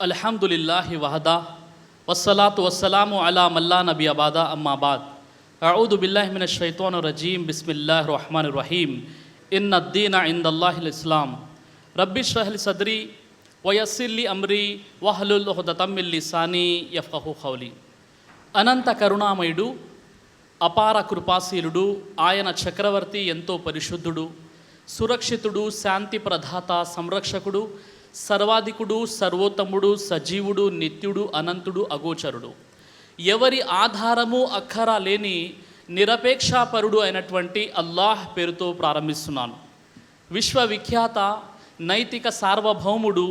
అల్హమ్దులిల్లాహి వహదా వస్సలాతు వస్సలాము అలా మల్లా నబీ అబాదా అమ్మాబాద్ అఊదు బిల్లాహి మినష్ షైతానిర్ రజీం బిస్మిల్లాహిర్ రహ్మానిర్ రహీం ఇన్నద్దీన ఇందల్లాహిల్ ఇస్లాం రబ్బిష్రహ్ లీ సద్రీ వయస్సిర్ లీ అమ్రీ వహ్లుల్ ఉఖ్దతం మిన్ లిసానీ యఫ్ఖహు ఖౌలీ. అనంత కరుణామయుడు, అపార కృపాశీలుడు, ఆయన చక్రవర్తి, ఎంతో పరిశుద్ధుడు, సురక్షితుడు, శాంతి ప్రదాత, సంరక్షకుడు, సర్వాధికుడు, సర్వోత్తముడు, సజీవుడు, నిత్యుడు, అనంతుడు, అగోచరుడు, ఎవరి ఆధారము అక్కర లేని నిరపేక్షాపరుడు అయినటువంటి అల్లాహ్ పేరుతో ప్రారంభిస్తున్నాను. విశ్వవిఖ్యాత నైతిక సార్వభౌముడు,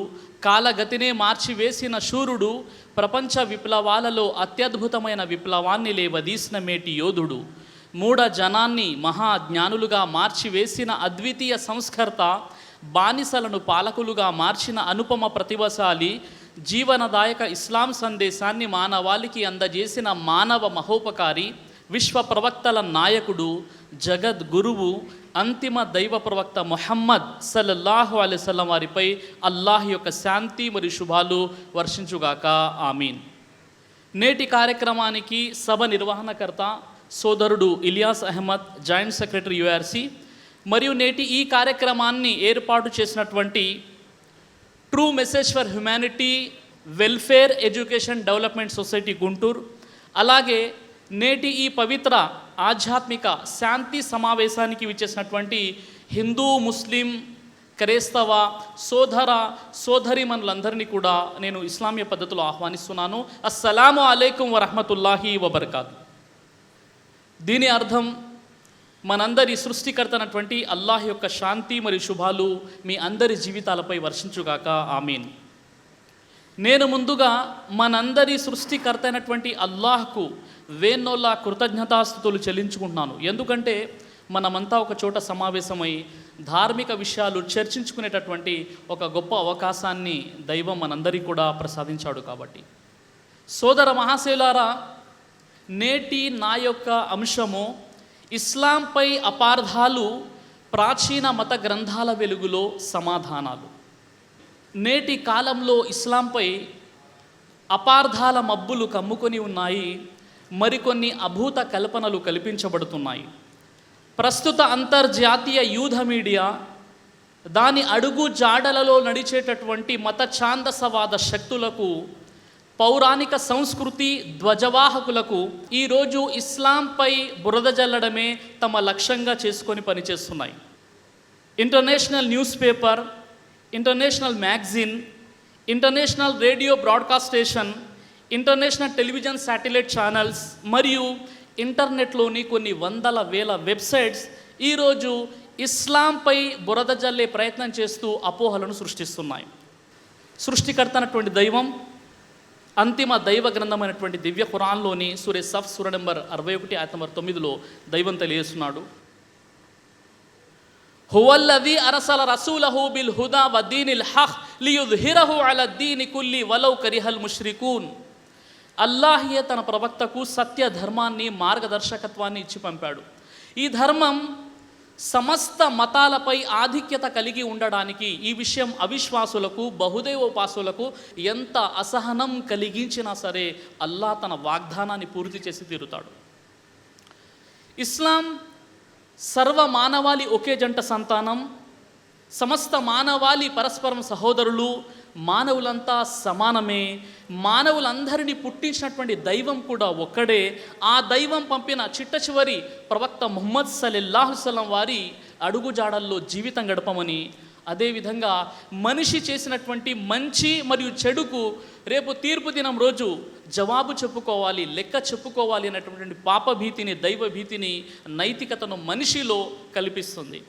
కాలగతినే మార్చివేసిన శూరుడు, ప్రపంచ విప్లవాలలో అత్యద్భుతమైన విప్లవాన్ని లేవదీసిన మేటి యోధుడు, మూఢ జనాన్ని మహాజ్ఞానులుగా మార్చివేసిన అద్వితీయ సంస్కర్త, బానిసలను పాలకులుగా మార్చిన అనుపమ ప్రతిభశాలి, జీవనదాయక ఇస్లాం సందేశాన్ని మానవాళికి అందజేసిన మానవ మహోపకారి, విశ్వ ప్రవక్తల నాయకుడు, జగద్గురువు, అంతిమ దైవ ప్రవక్త ముహమ్మద్ సల్లల్లాహు అలైహి వసల్లం వారిపై అల్లాహ్ యొక్క శాంతి మరియు శుభాలు వర్షించుగాక, ఆమీన్. నేటి కార్యక్రమానికి సభ నిర్వహణకర్త సోదరుడు ఇలియాస్ అహ్మద్, జాయింట్ సెక్రటరీ యుఆర్సి, మరియు నేటి ఈ కార్యక్రమాన్ని ఏర్పాటు చేసినటువంటి true message for humanity welfare education development society Guntur, అలాగే నేటి ఈ పవిత్ర ఆధ్యాత్మిక శాంతి సమావేశానికి విచ్చేసినటువంటి హిందూ, ముస్లిం, క్రైస్తవ సోదర సోదరీమణులందరినీ కూడా నేను ఇస్లామీయ పద్ధతిలో ఆహ్వానిస్తున్నాను. అస్సలాము అలైకుం వరహ్మతుల్లాహి వబర్కాతు. దీని అర్థం, మనందరి సృష్టికర్త అయినటువంటి అల్లాహ్ యొక్క శాంతి మరియు శుభాలు మీ అందరి జీవితాలపై వర్షించుగాక, ఆమీన్. నేను ముందుగా మనందరి సృష్టికర్త అయినటువంటి అల్లాహ్కు వేన్నోళ్ళ కృతజ్ఞతాస్తుతులు చెల్లించుకుంటున్నాను. ఎందుకంటే మనమంతా ఒక చోట సమావేశమై ధార్మిక విషయాలు చర్చించుకునేటటువంటి ఒక గొప్ప అవకాశాన్ని దైవం మనందరికీ కూడా ప్రసాదించాడు కాబట్టి. సోదర మహాశయులారా, నేటి నా యొక్క అంశము ఇస్లాంపై అపార్థాలు, ప్రాచీన మత గ్రంథాల వెలుగులో సమాధానాలు. నేటి కాలంలో ఇస్లాంపై అపార్థాల మబ్బులు కమ్ముకొని ఉన్నాయి, మరికొన్ని అభూత కల్పనలు కల్పించబడుతున్నాయి. ప్రస్తుత అంతర్జాతీయ యూథ మీడియా, దాని అడుగు జాడలలో నడిచేటటువంటి మత ఛాందసవాద శక్తులకు, పౌరాణిక సంస్కృతి ధ్వజవాహకులకు ఈరోజు ఇస్లాంపై బురద జల్లడమే తమ లక్ష్యంగా చేసుకొని పనిచేస్తున్నాయి. International news paper, international magazine, international radio broadcast station, international television satellite channels మరియు ఇంటర్నెట్లోని కొన్ని వందల వేల వెబ్సైట్స్ ఈరోజు ఇస్లాంపై బురద జల్లే ప్రయత్నం చేస్తూ అపోహలను సృష్టిస్తున్నాయి. సృష్టికర్త అయినటువంటి దైవం అంతిమ దైవ గ్రంథమైనటువంటి దివ్య ఖురాన్లోని సూరే సఫ్ సూర నెంబర్ 61 ఆయత నెంబర్ 9లో దైవం తెలియజేస్తున్నాడు, హువల్లదీ అర్సల రసూలహు బిల్ హుదా వదీనిల్ హక్ లియుద్హిరహు అలద్దీని కుల్లి వలౌ కరిహల్ ముష్రికూన్. అల్లాహే తన ప్రవక్తకు సత్య ధర్మాన్ని, మార్గదర్శకత్వాన్ని ఇచ్చి పంపాడు. ఈ ధర్మం సమస్త మతాలపై ఆధిక్యత కలిగి ఉండడానికి, ఈ విషయం అవిశ్వాసులకు, బహుదైవోపాసులకు ఎంత అసహనం కలిగించినా సరే అల్లాహ్ తన వాగ్దానాన్ని పూర్తి చేసి తీరుతాడు. ఇస్లాం సర్వ మానవాళి ఒకే జంట సంతానం, సమస్త మానవాళి పరస్పరం సహోదరులు, మానవులంతా సమానమే, మానవులందరినీ పుట్టించినటువంటి దైవం కూడా ఒక్కడే. ఆ దైవం పంపిన చిట్ట చివరి ప్రవక్త ముహమ్మద్ సల్లల్లాహు అలైహి వసల్లం వారి అడుగుజాడల్లో జీవితం గడపమని, అదేవిధంగా మనిషి చేసినటువంటి మంచి మరియు చెడుకు రేపు తీర్పు దినం రోజు జవాబు చెప్పుకోవాలి, లెక్క చెప్పుకోవాలి అనేటువంటి పాపభీతిని, దైవభీతిని, నైతికతను మనిషిలో కల్పిస్తుంది.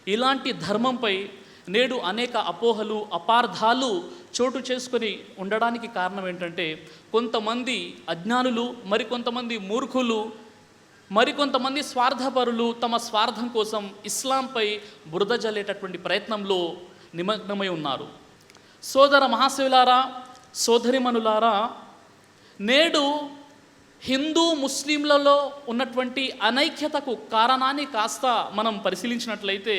ఇలాంటి ధర్మంపై నేడు అనేక అపోహలు, అపార్థాలు చోటు చేసుకొని ఉండడానికి కారణం ఏంటంటే, కొంతమంది అజ్ఞానులు, మరికొంతమంది మూర్ఖులు, మరికొంతమంది స్వార్థపరులు తమ స్వార్థం కోసం ఇస్లాంపై బురద జల్లేటటువంటి ప్రయత్నంలో నిమగ్నమై ఉన్నారు. సోదర మహాశివులారా, సోదరిమణులారా, నేడు హిందూ ముస్లింలలో ఉన్నటువంటి అనైక్యతకు కారణాన్ని కాస్త మనం పరిశీలించినట్లయితే,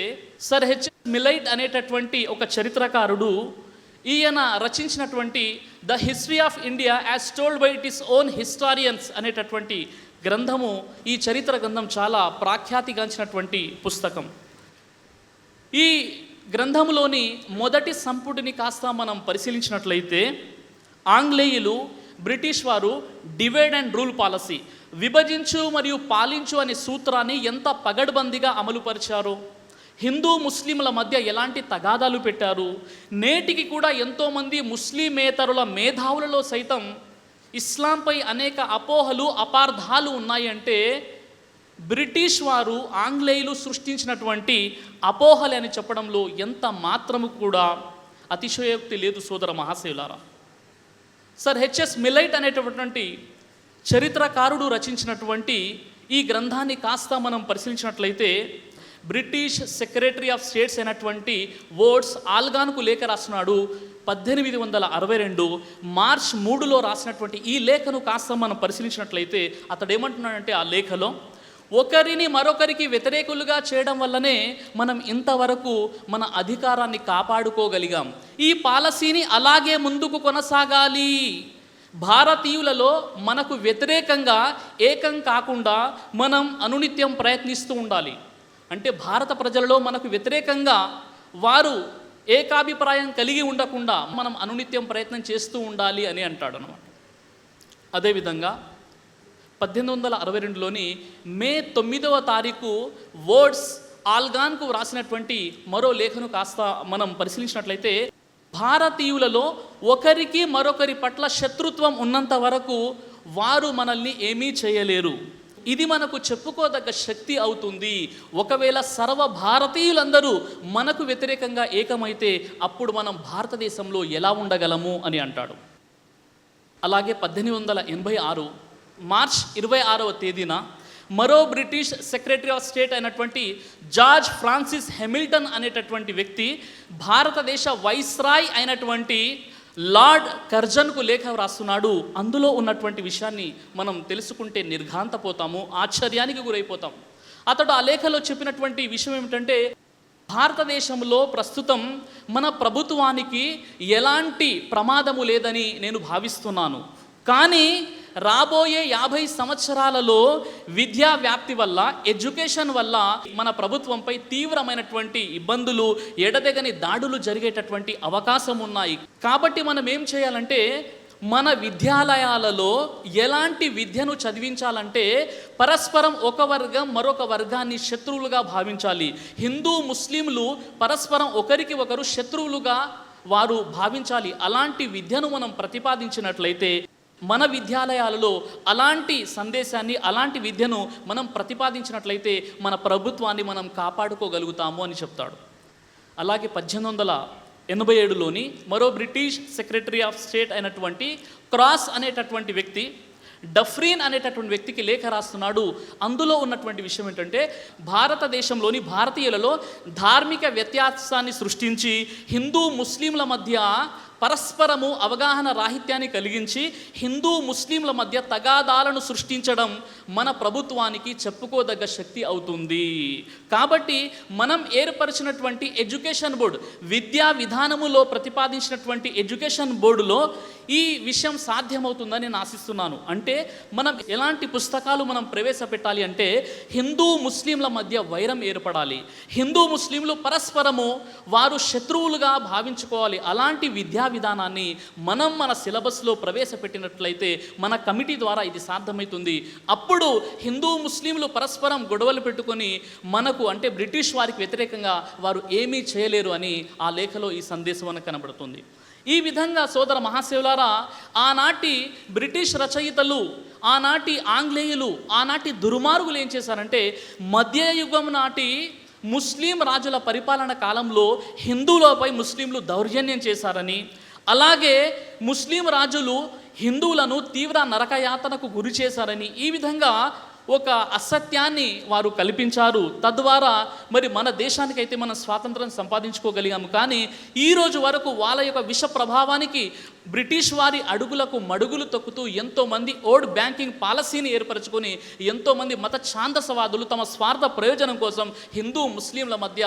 సర్ హెచ్ మిలైట్ అనేటటువంటి ఒక చరిత్రకారుడు ఈయన రచించినటువంటి the history of India as told by it is own historians అనేటటువంటి గ్రంథము, ఈ చరిత్ర గ్రంథం చాలా ప్రఖ్యాతిగాంచినటువంటి పుస్తకం. ఈ గ్రంథంలోని మొదటి సంపుటిని కాస్త మనం పరిశీలించినట్లయితే, ఆంగ్లేయులు బ్రిటిష్ వారు డివైడ్ అండ్ రూల్ పాలసీ, విభజించు మరియు పాలించు అనే సూత్రాన్ని ఎంత పగడ్బందీగా అమలుపరిచారు, హిందూ ముస్లింల మధ్య ఎలాంటి తగాదాలు పెట్టారు. నేటికి కూడా ఎంతోమంది ముస్లిమేతరుల మేధావులలో సైతం ఇస్లాంపై అనేక అపోహలు అపార్థాలు ఉన్నాయి అంటే బ్రిటిష్ వారు ఆంగ్లేయులు సృష్టించినటువంటి అపోహలు అని చెప్పడంలో ఎంత మాత్రము కూడా అతిశయోక్తి లేదు సోదర మహాశయులారా. సర్ హెచ్ఎస్ మిల్లైట్ అనేటటువంటి చరిత్రకారుడు రచించినటువంటి ఈ గ్రంథాన్ని కాస్త మనం పరిశీలించినట్లయితే, బ్రిటిష్ సెక్రటరీ ఆఫ్ స్టేట్స్ అయినటువంటి వర్డ్స్ ఆల్గాన్కు లేఖ రాస్తున్నాడు. 1862 మార్చ్ 3లో రాసినటువంటి ఈ లేఖను కాస్త మనం పరిశీలించినట్లయితే అతడు ఏమంటున్నాడంటే, ఆ లేఖలో ఒకరిని మరొకరికి వ్యతిరేకులుగా చేయడం వల్లనే మనం ఇంతవరకు మన అధికారాన్ని కాపాడుకోగలిగాం. ఈ పాలసీని అలాగే ముందుకు కొనసాగాలి. భారతీయులలో మనకు వ్యతిరేకంగా ఏకం కాకుండా మనం అనునిత్యం ప్రయత్నిస్తూ ఉండాలి. అంటే భారత ప్రజలలో మనకు వ్యతిరేకంగా వారు ఏకాభిప్రాయం కలిగి ఉండకుండా మనం అనునిత్యం ప్రయత్నం చేస్తూ ఉండాలి అని అంటాడు అన్నమాట. అదేవిధంగా 1862లోని మే 9వ తారీఖు వర్డ్స్ ఆల్గాన్కు వ్రాసినటువంటి మరో లేఖను కాస్త మనం పరిశీలించినట్లయితే, భారతీయులలో ఒకరికి మరొకరి పట్ల శత్రుత్వం ఉన్నంత వరకు వారు మనల్ని ఏమీ చేయలేరు. ఇది మనకు చెప్పుకోదగ్గ శక్తి అవుతుంది. ఒకవేళ సర్వ భారతీయులందరూ మనకు వ్యతిరేకంగా ఏకమైతే అప్పుడు మనం భారతదేశంలో ఎలా ఉండగలము అని అంటాడు. అలాగే 1886 మార్చ్ 26వ తేదీన మరో బ్రిటిష్ సెక్రటరీ ఆఫ్ స్టేట్ అయినటువంటి జార్జ్ ఫ్రాన్సిస్ హెమిల్టన్ అనేటటువంటి వ్యక్తి భారతదేశ వైస్రాయ్ అయినటువంటి లార్డ్ కర్జన్కు లేఖ వ్రాస్తున్నాడు. అందులో ఉన్నటువంటి విషయాన్ని మనం తెలుసుకుంటే నిర్ఘాంతపోతాము, ఆశ్చర్యానికి గురైపోతాం. అతడు ఆ లేఖలో చెప్పినటువంటి విషయం ఏమిటంటే, భారతదేశంలో ప్రస్తుతం మన ప్రభుత్వానికి ఎలాంటి ప్రమాదము లేదని నేను భావిస్తున్నాను. కానీ రాబోయే 50 సంవత్సరాలలో విద్యా వ్యాప్తి వల్ల, ఎడ్యుకేషన్ వల్ల మన ప్రభుత్వంపై తీవ్రమైనటువంటి ఇబ్బందులు, ఎడతెగని దాడులు జరిగేటటువంటి అవకాశం ఉన్నాయి. కాబట్టి మనం ఏం చేయాలంటే, మన విద్యాలయాలలో ఎలాంటి విద్యను చదివించాలంటే పరస్పరం ఒక వర్గం మరొక వర్గాన్ని శత్రువులుగా భావించాలి. హిందూ ముస్లింలు పరస్పరం ఒకరికి ఒకరు శత్రువులుగా వారు భావించాలి. అలాంటి విద్యను మనం ప్రతిపాదించినట్లయితే మన విద్యాలయాలలో అలాంటి సందేశాన్ని, అలాంటి విద్యను మనం ప్రతిపాదించినట్లయితే మన ప్రభుత్వాన్ని మనం కాపాడుకోగలుగుతాము అని చెప్తాడు. అలాగే 1887లోని మరో బ్రిటిష్ సెక్రటరీ ఆఫ్ స్టేట్ అయినటువంటి క్రాస్ అనేటటువంటి వ్యక్తి డఫ్రీన్ అనేటటువంటి వ్యక్తికి లేఖ రాస్తున్నాడు. అందులో ఉన్నటువంటి విషయం ఏంటంటే, భారతదేశంలోని భారతీయులలో ధార్మిక వ్యత్యాసాన్ని సృష్టించి హిందూ ముస్లింల మధ్య పరస్పరము అవగాహన రాహిత్యాన్ని కలిగించి హిందూ ముస్లింల మధ్య తగాదాలను సృష్టించడం మన ప్రభుత్వానికి చెప్పుకోదగ్గ శక్తి అవుతుంది. కాబట్టి మనం ఏర్పరిచినటువంటి ఎడ్యుకేషన్ బోర్డు, విద్యా విధానములో ప్రతిపాదించినటువంటి ఎడ్యుకేషన్ బోర్డులో ఈ విషయం సాధ్యమవుతుందని నేను ఆశిస్తున్నాను. అంటే మనం ఎలాంటి పుస్తకాలు మనం ప్రవేశపెట్టాలి అంటే, హిందూ ముస్లింల మధ్య వైరం ఏర్పడాలి, హిందూ ముస్లింలు పరస్పరము వారు శత్రువులుగా భావించుకోవాలి. అలాంటి విద్యా విధానాన్ని మనం మన సిలబస్లో ప్రవేశపెట్టినట్లయితే మన కమిటీ ద్వారా ఇది సాధ్యమవుతుంది. అప్పుడు హిందూ ముస్లింలు పరస్పరం గొడవలు పెట్టుకొని మనకు, అంటే బ్రిటిష్ వారికి వ్యతిరేకంగా వారు ఏమీ చేయలేరు అని ఆ లేఖలో ఈ సందేశం మనకు కనబడుతుంది. ఈ విధంగా సోదర మహాశివులారా, ఆనాటి బ్రిటిష్ రచయితలు, ఆనాటి ఆంగ్లేయులు, ఆనాటి దుర్మార్గులు ఏం చేశారంటే, మధ్యయుగం నాటి ముస్లిం రాజుల పరిపాలన కాలంలో హిందువులపై ముస్లింలు దౌర్జన్యం చేశారని, అలాగే ముస్లిం రాజులు హిందువులను తీవ్ర నరకయాతనకు గురి చేశారని, ఈ విధంగా ఒక అసత్యాన్ని వారు కల్పించారు. తద్వారా మరి మన దేశానికైతే మనం స్వాతంత్రం సంపాదించుకోగలిగాము. కానీ ఈరోజు వరకు వాళ్ళ యొక్క విష ప్రభావానికి బ్రిటిష్ వారి అడుగులకు మడుగులు తొక్కుతూ ఎంతోమంది ఓల్డ్ బ్యాంకింగ్ పాలసీని ఏర్పరచుకొని ఎంతోమంది మత ఛాందసవాదులు తమ స్వార్థ ప్రయోజనం కోసం హిందూ ముస్లింల మధ్య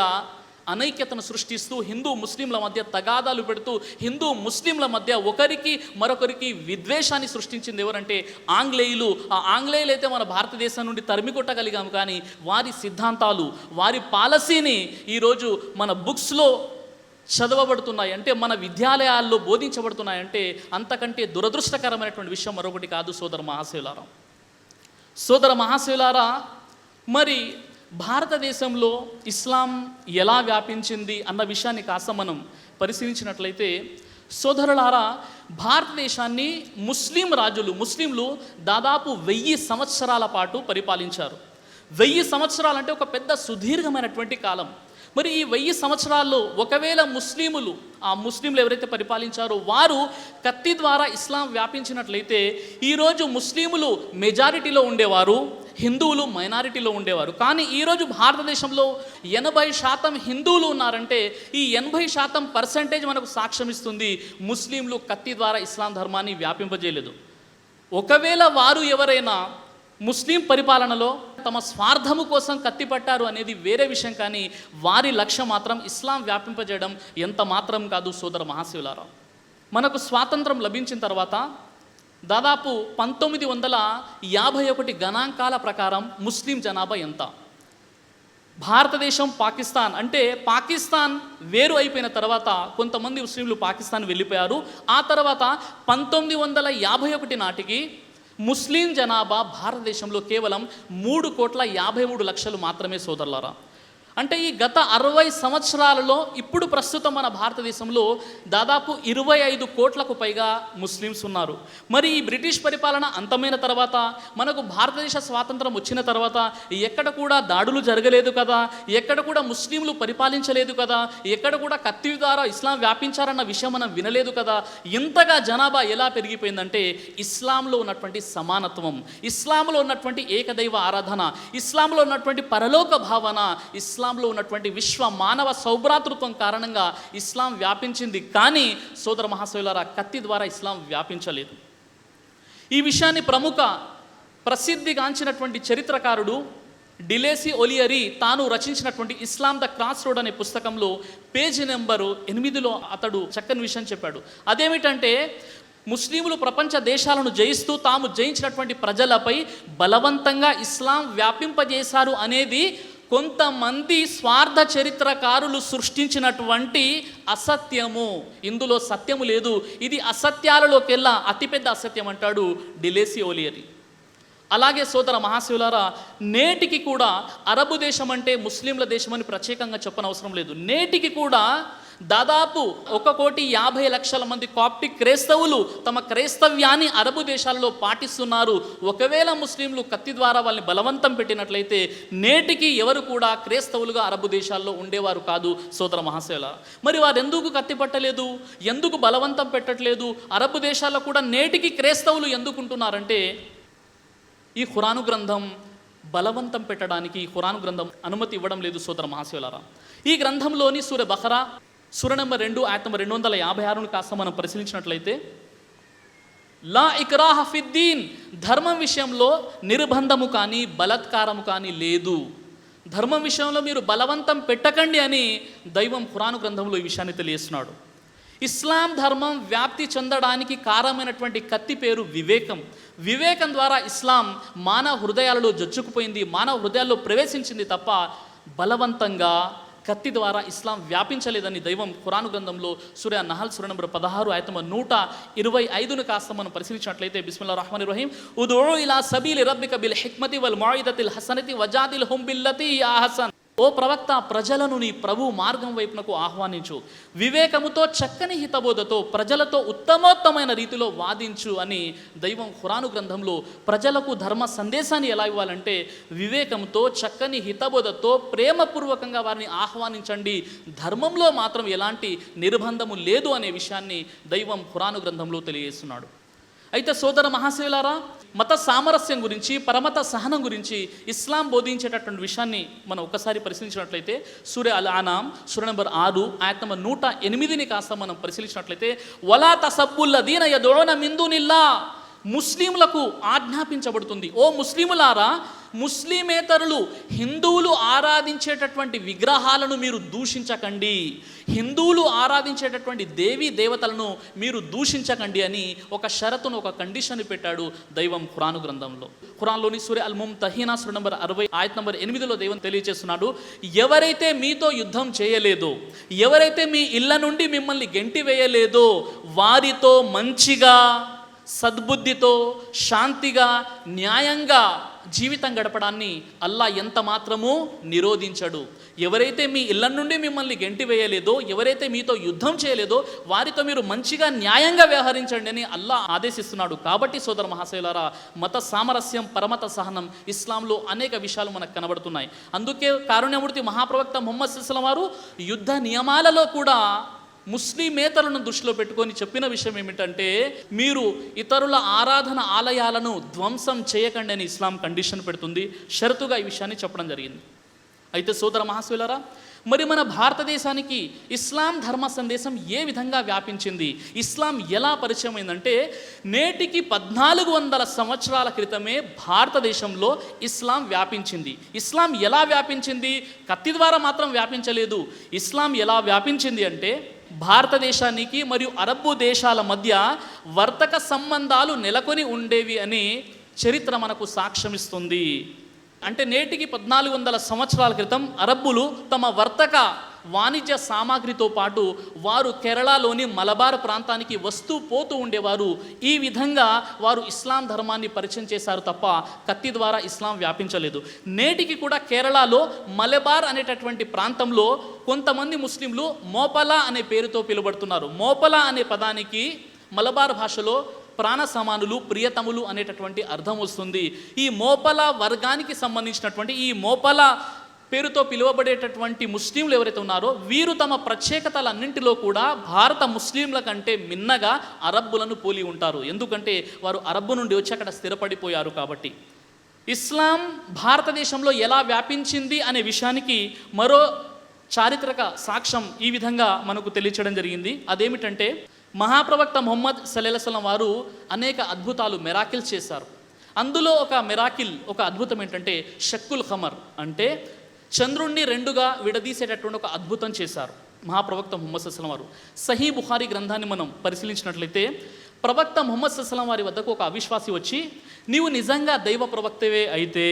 అనైక్యతను సృష్టిస్తూ హిందూ ముస్లింల మధ్య తగాదాలు పెడుతూ హిందూ ముస్లింల మధ్య ఒకరికి మరొకరికి విద్వేషాన్ని సృష్టించింది ఎవరంటే ఆంగ్లేయులు. ఆ ఆంగ్లేయులు అయితే మన భారతదేశం నుండి తరిమి కొట్టగలిగాము, కానీ వారి సిద్ధాంతాలు, వారి పాలసీని ఈరోజు మన బుక్స్లో చదవబడుతున్నాయి, అంటే మన విద్యాలయాల్లో బోధించబడుతున్నాయంటే అంతకంటే దురదృష్టకరమైనటువంటి విషయం మరొకటి కాదు సోదర మహాశయులారా. మరి భారతదేశంలో ఇస్లాం ఎలా వ్యాపించింది అన్న విషయాన్ని కాస్త మనం పరిశీలించినట్లయితే సోదరులారా, భారతదేశాన్ని ముస్లింలు దాదాపు 1000 సంవత్సరాల పాటు పరిపాలించారు. 1000 సంవత్సరాలంటే ఒక పెద్ద సుదీర్ఘమైనటువంటి కాలం. మరి ఈ 1000 సంవత్సరాల్లో ఒకవేళ ముస్లింలు ఎవరైతే పరిపాలించారో వారు కత్తి ద్వారా ఇస్లాం వ్యాపించినట్లయితే ఈరోజు ముస్లింలు మెజారిటీలో ఉండేవారు, హిందువులు మైనారిటీలో ఉండేవారు. కానీ ఈరోజు భారతదేశంలో 80% హిందువులు ఉన్నారంటే ఈ 80% మనకు సాక్ష్యం ఇస్తుంది ముస్లింలు కత్తి ద్వారా ఇస్లాం ధర్మాన్ని వ్యాపింపజేయలేదు. ఒకవేళ వారు ఎవరైనా ముస్లిం పరిపాలనలో తమ స్వార్థము కోసం కత్తిపట్టారు అనేది వేరే విషయం, కానీ వారి లక్ష్యం మాత్రం ఇస్లాం వ్యాపింపజేయడం ఎంత మాత్రం కాదు సోదర మహాశివులారా. మనకు స్వాతంత్రం లభించిన తర్వాత దాదాపు 1951 గణాంకాల ప్రకారం ముస్లిం జనాభా ఎంత? భారతదేశం పాకిస్తాన్, అంటే పాకిస్తాన్ వేరు అయిపోయిన తర్వాత కొంతమంది ముస్లింలు పాకిస్తాన్ వెళ్ళిపోయారు. ఆ తర్వాత 1951 నాటికి ముస్లిం జనాభా భారతదేశంలో కేవలం 3,53,00,000 మాత్రమే సోదరులారా. అంటే ఈ గత 60 సంవత్సరాలలో ఇప్పుడు ప్రస్తుతం మన భారతదేశంలో దాదాపు 25 కోట్లకు పైగా ముస్లిమ్స్ ఉన్నారు. మరి ఈ బ్రిటిష్ పరిపాలన అంతమైన తర్వాత మనకు భారతదేశ స్వాతంత్రం వచ్చిన తర్వాత ఎక్కడ కూడా దాడులు జరగలేదు కదా, ఎక్కడ కూడా ముస్లింలు పరిపాలించలేదు కదా, ఎక్కడ కూడా కత్తి ద్వారా ఇస్లాం వ్యాపించారన్న విషయం మనం వినలేదు కదా. ఇంతగా జనాభా ఎలా పెరిగిపోయిందంటే ఇస్లాంలో ఉన్నటువంటి సమానత్వం, ఇస్లాంలో ఉన్నటువంటి ఏకదైవ ఆరాధన, ఇస్లాంలో ఉన్నటువంటి పరలోక భావన, ఇస్లాంలో ఉన్నటువంటి విశ్వ మానవ సౌభ్రాతృత్వం కారణంగా ఇస్లాం వ్యాపించింది. కానీ సోదర మహాశయులారా, కత్తి ద్వారా ఇస్లాం వ్యాపించలేదు. ఈ విషయాన్ని ప్రసిద్ధిగాంచినటువంటి చరిత్రకారుడు డిలేసి ఒలియరీ తాను రచించినటువంటి ఇస్లాం ద క్రాస్ రోడ్ అనే పుస్తకంలో పేజీ నెంబరు 8లో అతడు చక్కని విషయం చెప్పాడు. అదేమిటంటే ముస్లింలు ప్రపంచ దేశాలను జయిస్తూ తాము జయించినటువంటి ప్రజలపై బలవంతంగా ఇస్లాం వ్యాపింపజేశారు అనేది కొంతమంది స్వార్థ చరిత్రకారులు సృష్టించినటువంటి అసత్యము. ఇందులో సత్యము లేదు, ఇది అసత్యాలలోకెల్లా అతిపెద్ద అసత్యం అంటాడు డిలేసి ఒలియరీ. అలాగే సోదర మహాశివులారా, నేటికి కూడా అరబు దేశం అంటే ముస్లింల దేశం అని ప్రత్యేకంగా చెప్పనవసరం లేదు. నేటికి కూడా దాదాపు 1,50,00,000 మంది కాప్టిక్ క్రైస్తవులు తమ క్రైస్తవ్యాన్ని అరబు దేశాల్లో పాటిస్తున్నారు. ఒకవేళ ముస్లింలు కత్తి ద్వారా వాళ్ళని బలవంతం పెట్టినట్లయితే నేటికి ఎవరు కూడా క్రైస్తవులుగా అరబు దేశాల్లో ఉండేవారు కాదు సోదర మహాశయులారా. మరి వారు ఎందుకు కత్తి పట్టలేదు, ఎందుకు బలవంతం పెట్టట్లేదు? అరబు దేశాల్లో కూడా నేటికి క్రైస్తవులు ఎందుకుంటున్నారంటే ఈ ఖురాను గ్రంథం బలవంతం పెట్టడానికి ఈ ఖురాను గ్రంథం అనుమతి ఇవ్వడం లేదు సోదర మహాశయులారా. ఈ గ్రంథంలోని సూర బఖరా సూర నెంబర్ 2 ఆయత నెంబర్ 256ను కాస్త మనం పరిశీలించినట్లయితే లా ఇక్రాహ ఫిద్దీన్, ధర్మం విషయంలో నిర్బంధము కానీ బలత్కారము కానీ లేదు. ధర్మం విషయంలో మీరు బలవంతం పెట్టకండి అని దైవం ఖురాను గ్రంథంలో ఈ విషయాన్ని తెలియజేస్తున్నాడు. ఇస్లాం ధర్మం వ్యాప్తి చెందడానికి కారణమైనటువంటి కత్తి పేరు వివేకం. వివేకం ద్వారా ఇస్లాం మానవ హృదయాలలో జొచ్చుకుపోయింది, మానవ హృదయాల్లో ప్రవేశించింది తప్ప బలవంతంగా కత్తి ద్వారా ఇస్లాం వ్యాపించలేదని దైవం ఖురాను గ్రంథంలో సూర నహల్ సూర నంబర్ 16 ఆయత 125ను కాస్త మనం పరిశీలించినట్లయితే బిస్మిల్లాహిర్ రహ్మానిర్ రహీం ఉదుఉ ఇలా సబీలి రబ్బిక బిల్ హిక్మతి వల్ మౌఇదతిల్ హసనతి వజాదిల్హుం బిల్లతి హియ అహ్సన్. ఓ ప్రవక్త, ప్రజలను నీ ప్రభు మార్గం వైపునకు ఆహ్వానించు, వివేకముతో చక్కని హితబోధతో ప్రజలతో ఉత్తమోత్తమైన రీతిలో వాదించు అని దైవం ఖురాను గ్రంథంలో ప్రజలకు ధర్మ సందేశాన్ని ఎలా ఇవ్వాలంటే వివేకంతో చక్కని హితబోధతో ప్రేమపూర్వకంగా వారిని ఆహ్వానించండి, ధర్మంలో మాత్రం ఎలాంటి నిర్బంధము లేదు అనే విషయాన్ని దైవం ఖురాను గ్రంథంలో తెలియజేస్తున్నాడు. అయితే సోదర మహాశయులారా, మత సామరస్యం గురించి, పరమత సహనం గురించి ఇస్లాం బోధించేటటువంటి విషయాన్ని మనం ఒక్కసారి పరిశీలించినట్లయితే సూర అల్ అనాం సూర నంబర్ 6 ఆయత నంబర్ 108ని కాస్త మనం పరిశీలించినట్లయితే వలా తసబ్బుల్లదీన యదుఉన మిన్ దునిల్లా, ముస్లింలకు ఆజ్ఞాపించబడుతుంది, ఓ ముస్లిములారా, ముస్లిమేతరులు హిందువులు ఆరాధించేటటువంటి విగ్రహాలను మీరు దూషించకండి, హిందువులు ఆరాధించేటటువంటి దేవీ దేవతలను మీరు దూషించకండి అని ఒక షరతును, ఒక కండిషన్ పెట్టాడు దైవం ఖురాను గ్రంథంలో. ఖురాన్లోని సూర అల్ ముమ్తహీనా సూర నంబర్ 60 ఆయత్ నంబర్ 8లో దైవం తెలియజేస్తున్నాడు, ఎవరైతే మీతో యుద్ధం చేయలేదో, ఎవరైతే మీ ఇళ్ళ నుండి మిమ్మల్ని గెంటి వేయలేదో వారితో మంచిగా, సద్బుద్ధితో, శాంతిగా, న్యాయంగా జీవితం గడపడాన్ని అల్లా ఎంత మాత్రమూ నిరోధించడు. ఎవరైతే మీ ఇళ్ళ నుండి మిమ్మల్ని గెంటి వేయలేదో, ఎవరైతే మీతో యుద్ధం చేయలేదో వారితో మీరు మంచిగా, న్యాయంగా వ్యవహరించండి అని అల్లా ఆదేశిస్తున్నాడు. కాబట్టి సోదర మహాశయులారా, మత సామరస్యం, పరమత సహనం ఇస్లాంలో అనేక విషయాలు మనకు కనబడుతున్నాయి. అందుకే కారుణ్యమూర్తి మహాప్రవక్త ముహమ్మద్ సల్లల్లాహు అలైహి వసల్లం వారు యుద్ధ నియమాలలో కూడా ముస్లిమేతరులను దృష్టిలో పెట్టుకొని చెప్పిన విషయం ఏమిటంటే, మీరు ఇతరుల ఆరాధన ఆలయాలను ధ్వంసం చేయకండి అని ఇస్లాం కండిషన్ పెడుతుంది. షరతుగా ఈ విషయాన్ని చెప్పడం జరిగింది. అయితే సోదర మహాశయులారా, మరి మన భారతదేశానికి ఇస్లాం ధర్మ సందేశం ఏ విధంగా వ్యాపించింది, ఇస్లాం ఎలా పరిచయం అయిందంటే, నేటికి 1400 సంవత్సరాల క్రితమే భారతదేశంలో ఇస్లాం వ్యాపించింది. ఇస్లాం ఎలా వ్యాపించింది? కత్తి ద్వారా మాత్రం వ్యాపించలేదు. ఇస్లాం ఎలా వ్యాపించింది అంటే, భారతదేశానికి మరియు అరబ్బు దేశాల మధ్య వర్తక సంబంధాలు నెలకొని ఉండేవి అని చరిత్ర మనకు సాక్ష్యమిస్తుంది. అంటే నేటికి 1400 సంవత్సరాల క్రితం అరబ్బులు తమ వర్తక వాణిజ్య సామాగ్రితో పాటు వారు కేరళలోని మలబార్ ప్రాంతానికి వస్తూ పోతూ ఉండేవారు. ఈ విధంగా వారు ఇస్లాం ధర్మాన్ని పరిచయం చేశారు తప్ప కత్తి ద్వారా ఇస్లాం వ్యాపించలేదు. నేటికి కూడా కేరళలో మలబార్ అనేటటువంటి ప్రాంతంలో కొంతమంది ముస్లింలు మోపలా అనే పేరుతో పిలువబడుతున్నారు. మోపలా అనే పదానికి మలబార్ భాషలో ప్రాణ సమానులు, ప్రియతములు అనేటటువంటి అర్థం వస్తుంది. ఈ మోపల వర్గానికి సంబంధించినటువంటి ఈ మోపల పేరుతో పిలువబడేటటువంటి ముస్లింలు ఎవరైతే ఉన్నారో వీరు తమ ప్రత్యేకతలన్నింటిలో కూడా భారత ముస్లింల కంటే మిన్నగా అరబ్బులను పోలి ఉంటారు. ఎందుకంటే వారు అరబ్బు నుండి వచ్చి అక్కడ స్థిరపడిపోయారు. కాబట్టి ఇస్లాం భారతదేశంలో ఎలా వ్యాపించింది అనే విషయానికి మరో చారిత్రక సాక్ష్యం ఈ విధంగా మనకు తెలియచేయడం జరిగింది. అదేమిటంటే, మహాప్రవక్త ముహమ్మద్ సల్లల్లాహు అలైహి వసల్లం వారు అనేక అద్భుతాలు, మెరాకిల్స్ చేశారు. అందులో ఒక మెరాకిల్, ఒక అద్భుతం ఏంటంటే షక్కుల్ ఖమర్, అంటే చంద్రుణ్ణి రెండుగా విడదీసేటటువంటి ఒక అద్భుతం చేశారు మహాప్రవక్త ముహమ్మద్ సల్లల్లాహు అలైహి వసల్లం వారు. సహీ బుఖారీ గ్రంథాన్ని మనం పరిశీలించినట్లయితే, ప్రవక్త ముహమ్మద్ సల్లల్లాహు అలైహి వసల్లం వారి వద్దకు ఒక అవిశ్వాసి వచ్చి, నీవు నిజంగా దైవ ప్రవక్తవే అయితే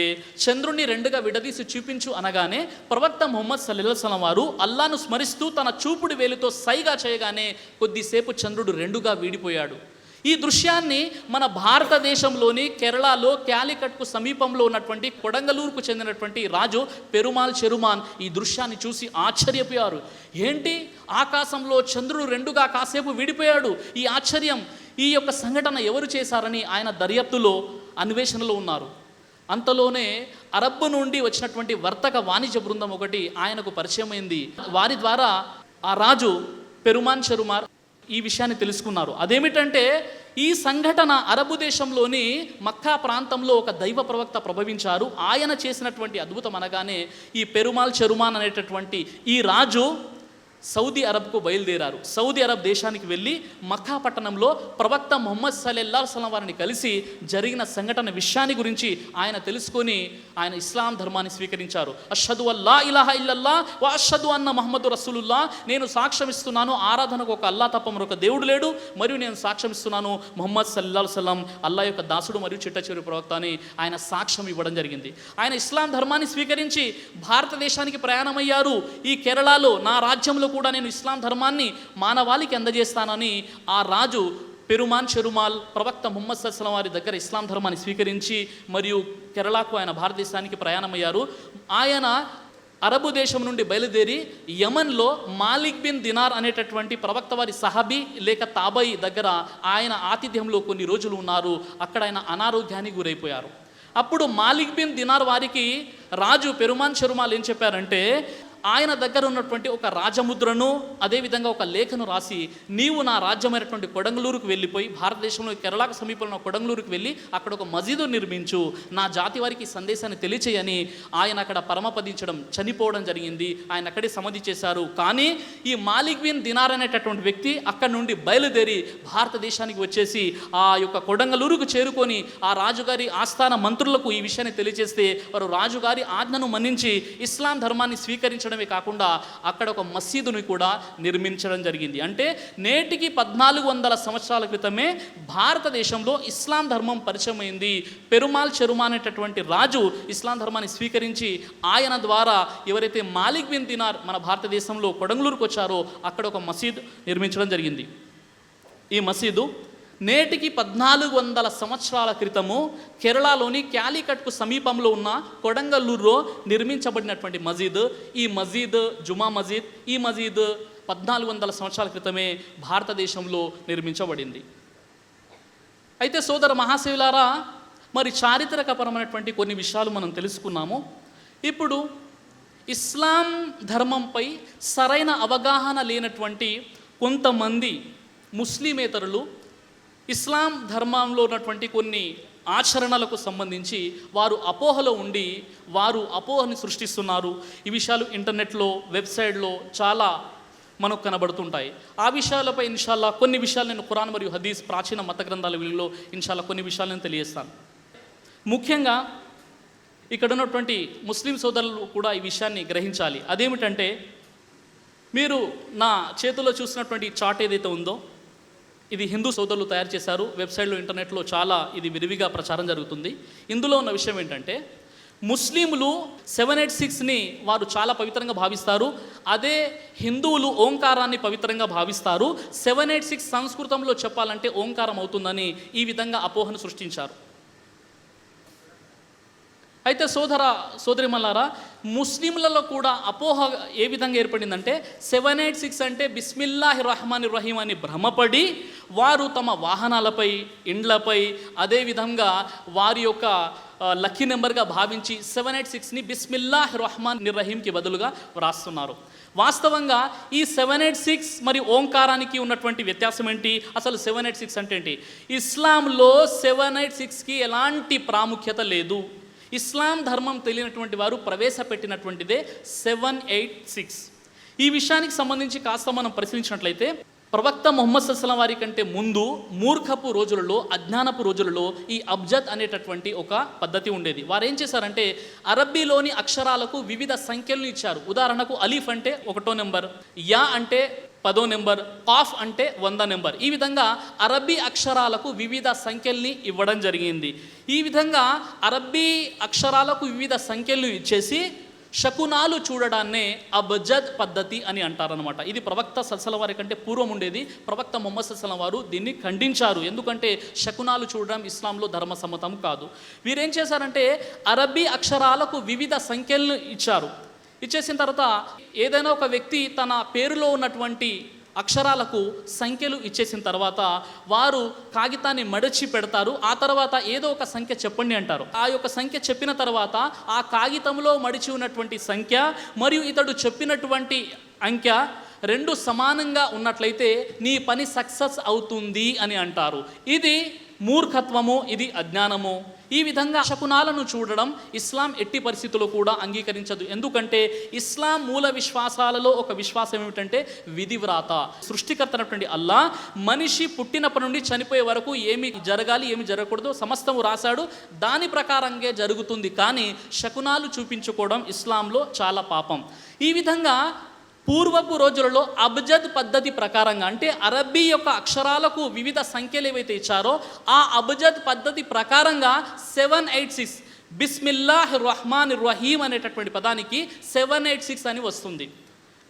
చంద్రుణ్ణి రెండుగా విడదీసి చూపించు అనగానే ప్రవక్త ముహమ్మద్ సల్లల్లాహు అలైహి వసల్లం వారు అల్లాను స్మరిస్తూ తన చూపుడు వేలుతో సైగా చేయగానే కొద్దిసేపు చంద్రుడు రెండుగా వీడిపోయాడు. ఈ దృశ్యాన్ని మన భారతదేశంలోని కేరళలో క్యాలికట్కు సమీపంలో ఉన్నటువంటి కొడంగలూరుకు చెందినటువంటి రాజు పెరుమాల్ చెరుమాన్ ఈ దృశ్యాన్ని చూసి ఆశ్చర్యపోయారు. ఏంటి, ఆకాశంలో చంద్రుడు రెండుగా కాసేపు విడిపోయాడు, ఈ ఆశ్చర్యం, ఈ యొక్క సంఘటన ఎవరు చేశారని ఆయన దర్యాప్తులో, అన్వేషణలో ఉన్నారు. అంతలోనే అరబ్బు నుండి వచ్చినటువంటి వర్తక వాణిజ్య బృందం ఒకటి ఆయనకు పరిచయమైంది. వారి ద్వారా ఆ రాజు పెరుమాన్ చెరుమార్ ఈ విషయాన్ని తెలుసుకున్నారు. అదేమిటంటే, ఈ సంఘటన అరబు దేశంలోని మక్కా ప్రాంతంలో ఒక దైవ ప్రవక్త ప్రభవించారు. ఆయన చేసినటువంటి అద్భుతం అనగానే ఈ పెరుమాల్ చెరుమాన్ అనేటటువంటి ఈ రాజు సౌదీ అరబ్కు బయలుదేరారు. సౌదీ అరబ్ దేశానికి వెళ్ళి మక్కా పట్టణంలో ప్రవక్త ముహమ్మద్ సల్లల్లాహు అలైహి వసల్లం వారిని కలిసి జరిగిన సంఘటన విషయాన్ని గురించి ఆయన తెలుసుకొని ఆయన ఇస్లాం ధర్మాన్ని స్వీకరించారు. అష్హదు అల్లా ఇలాహ ఇల్లల్లా వ అష్హదు అన్న ముహమ్మదు రసూలుల్లా, నేను సాక్ష్యం ఇస్తున్నాను ఆరాధనకు ఒక అల్లా తప్ప మరొక దేవుడు లేడు, మరియు నేను సాక్ష్యం ఇస్తున్నాను ముహమ్మద్ సల్లల్లాహు అలైహి వసల్లం అల్లా యొక్క దాసుడు మరియు చిట్టచివరి ప్రవక్త అని ఆయన సాక్ష్యం ఇవ్వడం జరిగింది. ఆయన ఇస్లాం ధర్మాన్ని స్వీకరించి భారతదేశానికి ప్రయాణమయ్యారు. ఈ కేరళలో నా రాజ్యంలో కూడా నేను ఇస్లాం ధర్మాన్ని మానవాళికి అందజేస్తానని ఆ రాజు పెరుమాన్ చెరుమాల్ ప్రవక్త ముహమ్మద్ సల్లల్లాహు అలైహి వసల్లం వారి దగ్గర ఇస్లాం ధర్మాన్ని స్వీకరించి మరియు కేరళకు ఆయన భారతదేశానికి ప్రయాణమయ్యారు. ఆయన అరబు దేశం నుండి బయలుదేరి యమన్లో మాలిక్ బిన్ దినార్ అనేటటువంటి ప్రవక్త వారి సహాబీ లేక తాబయి దగ్గర ఆయన ఆతిథ్యంలో కొన్ని రోజులు ఉన్నారు. అక్కడ ఆయన అనారోగ్యానికి గురైపోయారు. అప్పుడు మాలిక్ బిన్ దినార్ వారికి రాజు పెరుమాన్ చెరుమాల్ ఏం చెప్పారంటే, ఆయన దగ్గర ఉన్నటువంటి ఒక రాజముద్రను అదేవిధంగా ఒక లేఖను రాసి, నీవు నా రాజ్యమైనటువంటి కొడంగలూరుకు వెళ్ళిపోయి, భారతదేశంలో కేరళకు సమీపంలో కొడంగలూరుకు వెళ్ళి అక్కడ ఒక మసీదు నిర్మించు, నా జాతి వారికి సందేశాన్ని తెలియచేయని ఆయన అక్కడ పరమపదించడం, చనిపోవడం జరిగింది. ఆయన అక్కడే సమాధి చేశారు. కానీ ఈ మాలిక్ బిన్ దినార్ అనేటటువంటి వ్యక్తి అక్కడి నుండి బయలుదేరి భారతదేశానికి వచ్చేసి ఆ యొక్క కొడంగలూరుకు చేరుకొని ఆ రాజుగారి ఆస్థాన మంత్రులకు ఈ విషయాన్ని తెలియజేస్తే వారు రాజుగారి ఆజ్ఞను మన్నించి ఇస్లాం ధర్మాన్ని స్వీకరించడమే కాకుండా అక్కడ ఒక మసీదుని కూడా నిర్మించడం జరిగింది. అంటే నేటికి 1400 సంవత్సరాల క్రితమే భారతదేశంలో ఇస్లాం ధర్మం పరిచయం అయింది. పెరుమాల్ చెరుమా అనేటటువంటి రాజు ఇస్లాం ధర్మాన్ని స్వీకరించి ఆయన ద్వారా ఎవరైతే మాలిక్ బిన్ దినార్ మన భారతదేశంలో కొడంగలూరుకు వచ్చారో అక్కడ ఒక మసీద్ నిర్మించడం జరిగింది. ఈ మసీదు నేటికి 1400 సంవత్సరాల క్రితము కేరళలోని క్యాలికట్కు సమీపంలో ఉన్న కొడంగల్లూరులో నిర్మించబడినటువంటి మసీద్. ఈ మసీద్ జుమా మసీద్. ఈ మసీద్ 1400 సంవత్సరాల క్రితమే భారతదేశంలో నిర్మించబడింది. అయితే సోదర మహాశివులారా, మరి చారిత్రకపరమైనటువంటి కొన్ని విషయాలు మనం తెలుసుకున్నాము. ఇప్పుడు ఇస్లాం ధర్మంపై సరైన అవగాహన లేనటువంటి కొంతమంది ముస్లిమేతరులు ఇస్లాం ధర్మంలో ఉన్నటువంటి కొన్ని ఆచరణలకు సంబంధించి వారు అపోహలో ఉండి వారు అపోహని సృష్టిస్తున్నారు. ఈ విషయాలు ఇంటర్నెట్లో, వెబ్సైట్లో చాలా మనకు కనబడుతుంటాయి. ఆ విషయాలపై ఇన్షాల్లా కొన్ని విషయాలు నేను ఖురాన్ మరియు హదీస్ ప్రాచీన మత గ్రంథాల వీళ్ళలో ఇన్షాల్లా కొన్ని విషయాలు నేను తెలియజేస్తాను. ముఖ్యంగా ఇక్కడ ఉన్నటువంటి ముస్లిం సోదరులు కూడా ఈ విషయాన్ని గ్రహించాలి. అదేమిటంటే, మీరు నా చేతిలో చూసినటువంటి చార్ట్ ఏదైతే ఉందో ఇది హిందూ సోదరులు తయారు చేశారు. వెబ్సైట్లో, ఇంటర్నెట్లో చాలా ఇది విరివిగా ప్రచారం జరుగుతుంది. ఇందులో ఉన్న విషయం ఏంటంటే, ముస్లింలు 786ని వారు చాలా పవిత్రంగా భావిస్తారు. అదే హిందువులు ఓంకారాన్ని పవిత్రంగా భావిస్తారు. 786 సంస్కృతంలో చెప్పాలంటే ఓంకారం అవుతుందని ఈ విధంగా అపోహను సృష్టించారు. అయితే సోదరిమల్లారా, ముస్లింలలో కూడా అపోహ ఏ విధంగా ఏర్పడిందంటే, 786 అంటే బిస్మిల్లాహి రహమాని రహీం అని భ్రమపడి వారు తమ వాహనాలపై, ఇండ్లపై, అదేవిధంగా వారి యొక్క లక్కీ నెంబర్గా భావించి 786ని బిస్మిల్లాహి రహమాన్ రహీంకి బదులుగా వ్రాస్తున్నారు. వాస్తవంగా ఈ 786 మరియు ఓంకారానికి ఉన్నటువంటి వ్యత్యాసం ఏంటి? అసలు 786 అంటే ఏంటి? ఇస్లాంలో 786కి ఎలాంటి ప్రాముఖ్యత లేదు. ఇస్లాం ధర్మం తెలియనటువంటి వారు ప్రవేశపెట్టినటువంటిదే 786. ఈ విషయానికి సంబంధించి కాస్త మనం పరిశీలించినట్లయితే, ప్రవక్త ముహమ్మద్ సల్లల్లాహు వారి కంటే ముందు మూర్ఖపు రోజులలో, అజ్ఞానపు రోజులలో ఈ అబ్జద్ అనేటటువంటి ఒక పద్ధతి ఉండేది. వారు ఏం చేశారంటే, అరబ్బీలోని అక్షరాలకు వివిధ సంఖ్యలను ఇచ్చారు. ఉదాహరణకు అలీఫ్ అంటే 1వ నెంబర్, యా అంటే 10వ నెంబర్, కాఫ్ అంటే 100 నెంబర్. ఈ విధంగా అరబ్బీ అక్షరాలకు వివిధ సంఖ్యల్ని ఇవ్వడం జరిగింది. ఈ విధంగా అరబ్బీ అక్షరాలకు వివిధ సంఖ్యలను ఇచ్చేసి శకునాలు చూడడాన్నే అబ్జద్ పద్ధతి అని అంటారనమాట. ఇది ప్రవక్త సల్లల్లాహు వారి కంటే పూర్వం ఉండేది. ప్రవక్త ముహమ్మద్ సల్లల్లాహు వారు దీన్ని ఖండించారు. ఎందుకంటే శకునాలు చూడడం ఇస్లాంలో ధర్మసమ్మతం కాదు. వీరేం చేశారంటే, అరబ్బీ అక్షరాలకు వివిధ సంఖ్యలను ఇచ్చారు. ఇచ్చేసిన తర్వాత ఏదైనా ఒక వ్యక్తి తన పేరులో ఉన్నటువంటి అక్షరాలకు సంఖ్యలు ఇచ్చేసిన తర్వాత వారు కాగితాన్ని మడిచి పెడతారు. ఆ తర్వాత ఏదో ఒక సంఖ్య చెప్పండి అంటారు. ఆ యొక్క సంఖ్య చెప్పిన తర్వాత ఆ కాగితంలో మడిచి ఉన్నటువంటి సంఖ్య మరియు ఇతడు చెప్పినటువంటి అంకె రెండు సమానంగా ఉన్నట్లయితే నీ పని సక్సెస్ అవుతుంది అని అంటారు. ఇది మూర్ఖత్వము, ఇది అజ్ఞానము. ఈ విధంగా శకునాలను చూడడం ఇస్లాం ఎట్టి పరిస్థితుల్లో కూడా అంగీకరించదు. ఎందుకంటే ఇస్లాం మూల విశ్వాసాలలో ఒక విశ్వాసం ఏమిటంటే విధివ్రాత. సృష్టికర్త అయినటువంటి అల్లా మనిషి పుట్టినప్పటి నుండి చనిపోయే వరకు ఏమి జరగాలి, ఏమి జరగకూడదు సమస్తము రాశాడు. దాని ప్రకారంగా జరుగుతుంది. కానీ శకునాలు చూపించుకోవడం ఇస్లాంలో చాలా పాపం. ఈ విధంగా పూర్వపు రోజులలో అబ్జద్ పద్ధతి ప్రకారంగా, అంటే అరబ్బీ యొక్క అక్షరాలకు వివిధ సంఖ్యలు ఏవైతే ఇచ్చారో ఆ అబ్జద్ పద్ధతి ప్రకారంగా 786 బిస్మిల్లాహి రహమాన్ రహీం అనేటటువంటి పదానికి 786 అని వస్తుంది.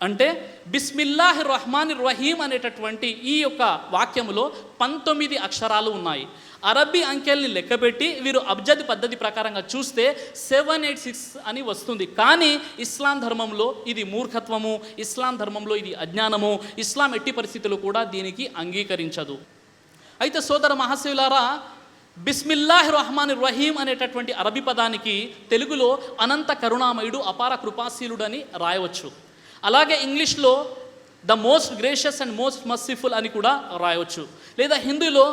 అంటే బిస్మిల్లాహి రహమాన్ రహీం అనేటటువంటి ఈ యొక్క వాక్యములో 19 అక్షరాలు ఉన్నాయి. అరబ్బీ అంకెల్ని లెక్కబెట్టి వీరు అబ్జద్ పద్ధతి ప్రకారంగా చూస్తే 786 అని వస్తుంది. కానీ ఇస్లాం ధర్మంలో ఇది మూర్ఖత్వము, ఇస్లాం ధర్మంలో ఇది అజ్ఞానము. ఇస్లాం ఎట్టి పరిస్థితుల్లో కూడా దీనికి అంగీకరించదు. అయితే సోదర మహాశివులారా, బిస్మిల్లాహి రహమాన్ రహీం అనేటటువంటి అరబీ పదానికి తెలుగులో అనంత కరుణామయుడు, అపార కృపాశీలుడని రాయవచ్చు. అలాగే ఇంగ్లీష్లో the most gracious and most merciful అని కూడా రాయవచ్చు. లేదా హిందీలో